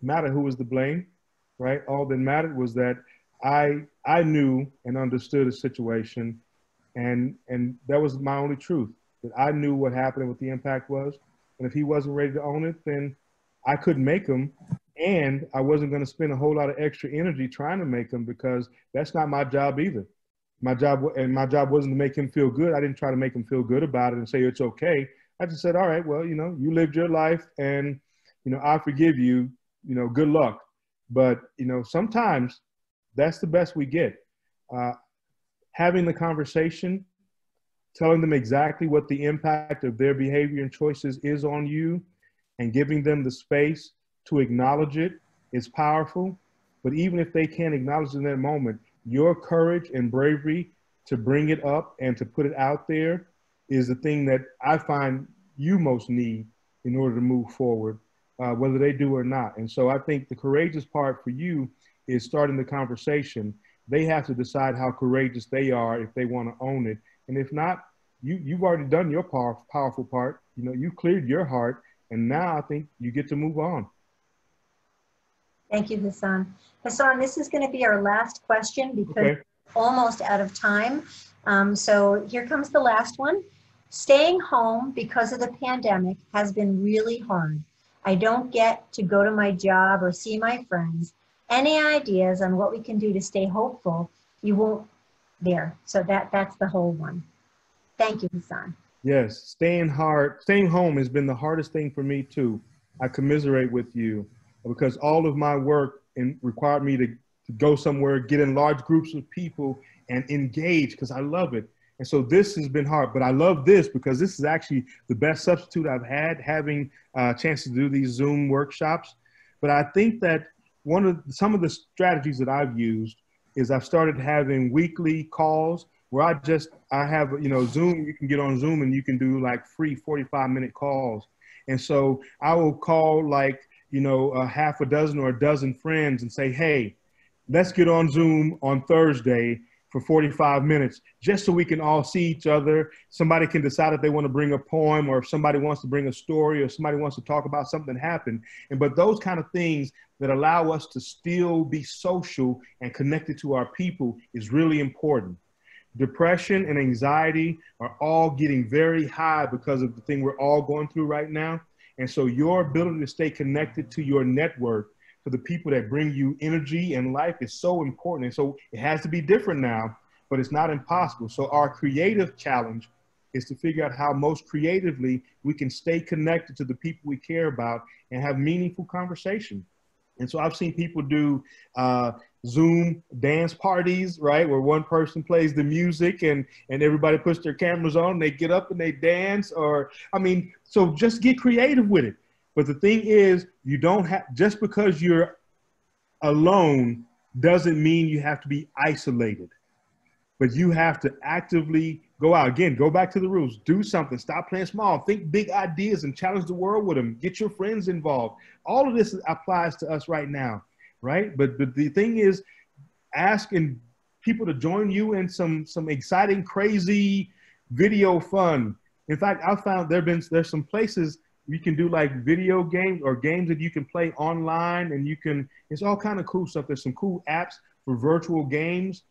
matter who was to blame, right? All that mattered was that I knew and understood a situation, and that was my only truth, that I knew what happened and what the impact was. And if he wasn't ready to own it, then I couldn't make him. And I wasn't going to spend a whole lot of extra energy trying to make him, because that's not my job either. My job wasn't to make him feel good. I didn't try to make him feel good about it and say it's okay. I just said, all right, well, you lived your life, and, I forgive you, good luck. But, sometimes that's the best we get. Having the conversation, telling them exactly what the impact of their behavior and choices is on you, and giving them the space to acknowledge it is powerful. But even if they can't acknowledge it in that moment, your courage and bravery to bring it up and to put it out there is the thing that I find you most need in order to move forward, whether they do or not. And so I think the courageous part for you is starting the conversation. They have to decide how courageous they are if they want to own it. And if not, you've already done your powerful part. You cleared your heart, and now I think you get to move on. Thank you, Hasan. Hasan, this is going to be our last question because we're almost out of time. So here comes the last one. Staying home because of the pandemic has been really hard. I don't get to go to my job or see my friends. Any ideas on what we can do to stay hopeful? You won't there. So that's the whole one. Thank you, Hasan. Yes, staying home has been the hardest thing for me too. I commiserate with you, because all of my work required me to go somewhere, get in large groups of people and engage, because I love it. And so this has been hard, but I love this because this is actually the best substitute I've had, having a chance to do these Zoom workshops. But I think that some of the strategies that I've used is I've started having weekly calls where I have, Zoom, you can get on Zoom and you can do like free 45-minute calls. And so I will call like, a half a dozen or a dozen friends and say, hey, let's get on Zoom on Thursday for 45 minutes, just so we can all see each other. Somebody can decide if they want to bring a poem, or if somebody wants to bring a story, or somebody wants to talk about something that happened. But those kind of things that allow us to still be social and connected to our people is really important. Depression and anxiety are all getting very high because of the thing we're all going through right now. And so your ability to stay connected to your network, to the people that bring you energy and life, is so important. And so it has to be different now, but it's not impossible. So our creative challenge is to figure out how most creatively we can stay connected to the people we care about and have meaningful conversation. And so I've seen people do Zoom dance parties, right, where one person plays the music and everybody puts their cameras on, they get up and they dance, so just get creative with it. But the thing is, you don't have, just because you're alone doesn't mean you have to be isolated. But you have to actively go out. Again, go back to the rules. Do something. Stop playing small. Think big ideas and challenge the world with them. Get your friends involved. All of this applies to us right now, right? But the thing is, asking people to join you in some exciting, crazy video fun. In fact, I found there's some places you can do like video games or games that you can play online, and it's all kind of cool stuff. There's some cool apps for virtual games.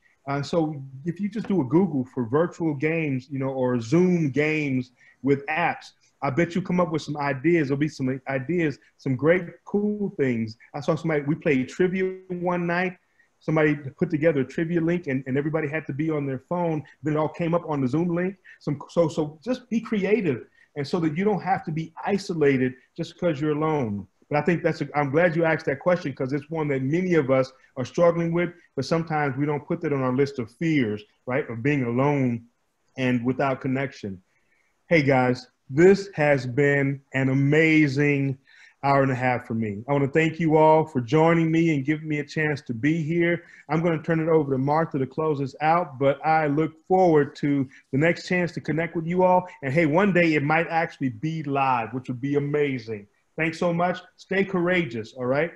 So if you just do a Google for virtual games, or Zoom games with apps, I bet you come up with some ideas. There'll be some ideas, some great, cool things. I saw we played trivia one night. Somebody put together a trivia link, and everybody had to be on their phone. Then it all came up on the Zoom link. So just be creative, and so that you don't have to be isolated just because you're alone. But I think I'm glad you asked that question, because it's one that many of us are struggling with, but sometimes we don't put that on our list of fears, right? Of being alone and without connection. Hey guys, this has been an amazing hour and a half for me. I want to thank you all for joining me and giving me a chance to be here. I'm going to turn it over to Martha to close us out, but I look forward to the next chance to connect with you all. And hey, one day it might actually be live, which would be amazing. Thanks so much. Stay courageous, all right?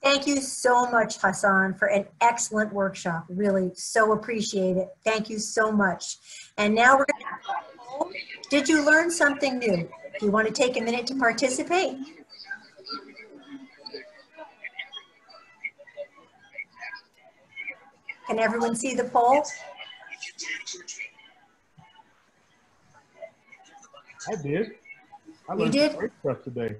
Thank you so much, Hasan, for an excellent workshop. Really, so appreciate it. Thank you so much. And now we're going to, did you learn something new? Do you want to take a minute to participate? Can everyone see the poll? I did. I You learned did? some great stuff today.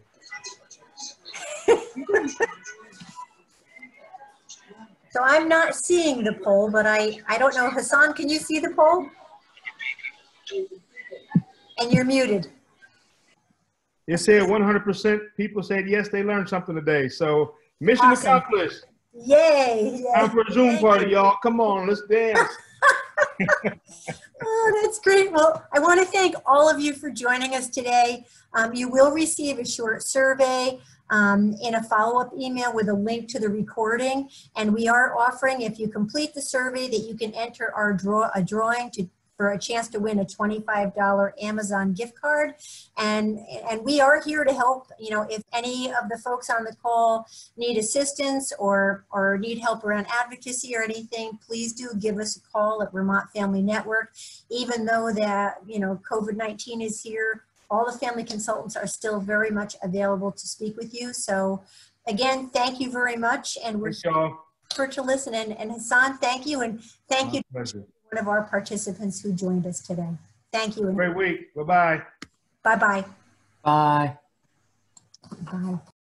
So I'm not seeing the poll, but I don't know. Hasan, can you see the poll? And you're muted. It said 100% people said yes, they learned something today. So mission Awesome. accomplished. Yay. Time for a Zoom party, y'all. Come on, let's dance. Oh, that's great. Well, I want to thank all of you for joining us today. You will receive a short survey in a follow-up email with a link to the recording. And we are offering, if you complete the survey, that you can enter our drawing for a chance to win a $25 Amazon gift card. And we are here to help. You know, if any of the folks on the call need assistance or need help around advocacy or anything, please do give us a call at Vermont Family Network. Even though that, you know, COVID-19 is here, all the family consultants are still very much available to speak with you. So again, thank you very much. And we're here to listen. And Hasan, thank you. And thank you to one of our participants who joined us today. Thank you. Great week. Bye-bye. Bye-bye. Bye. Bye.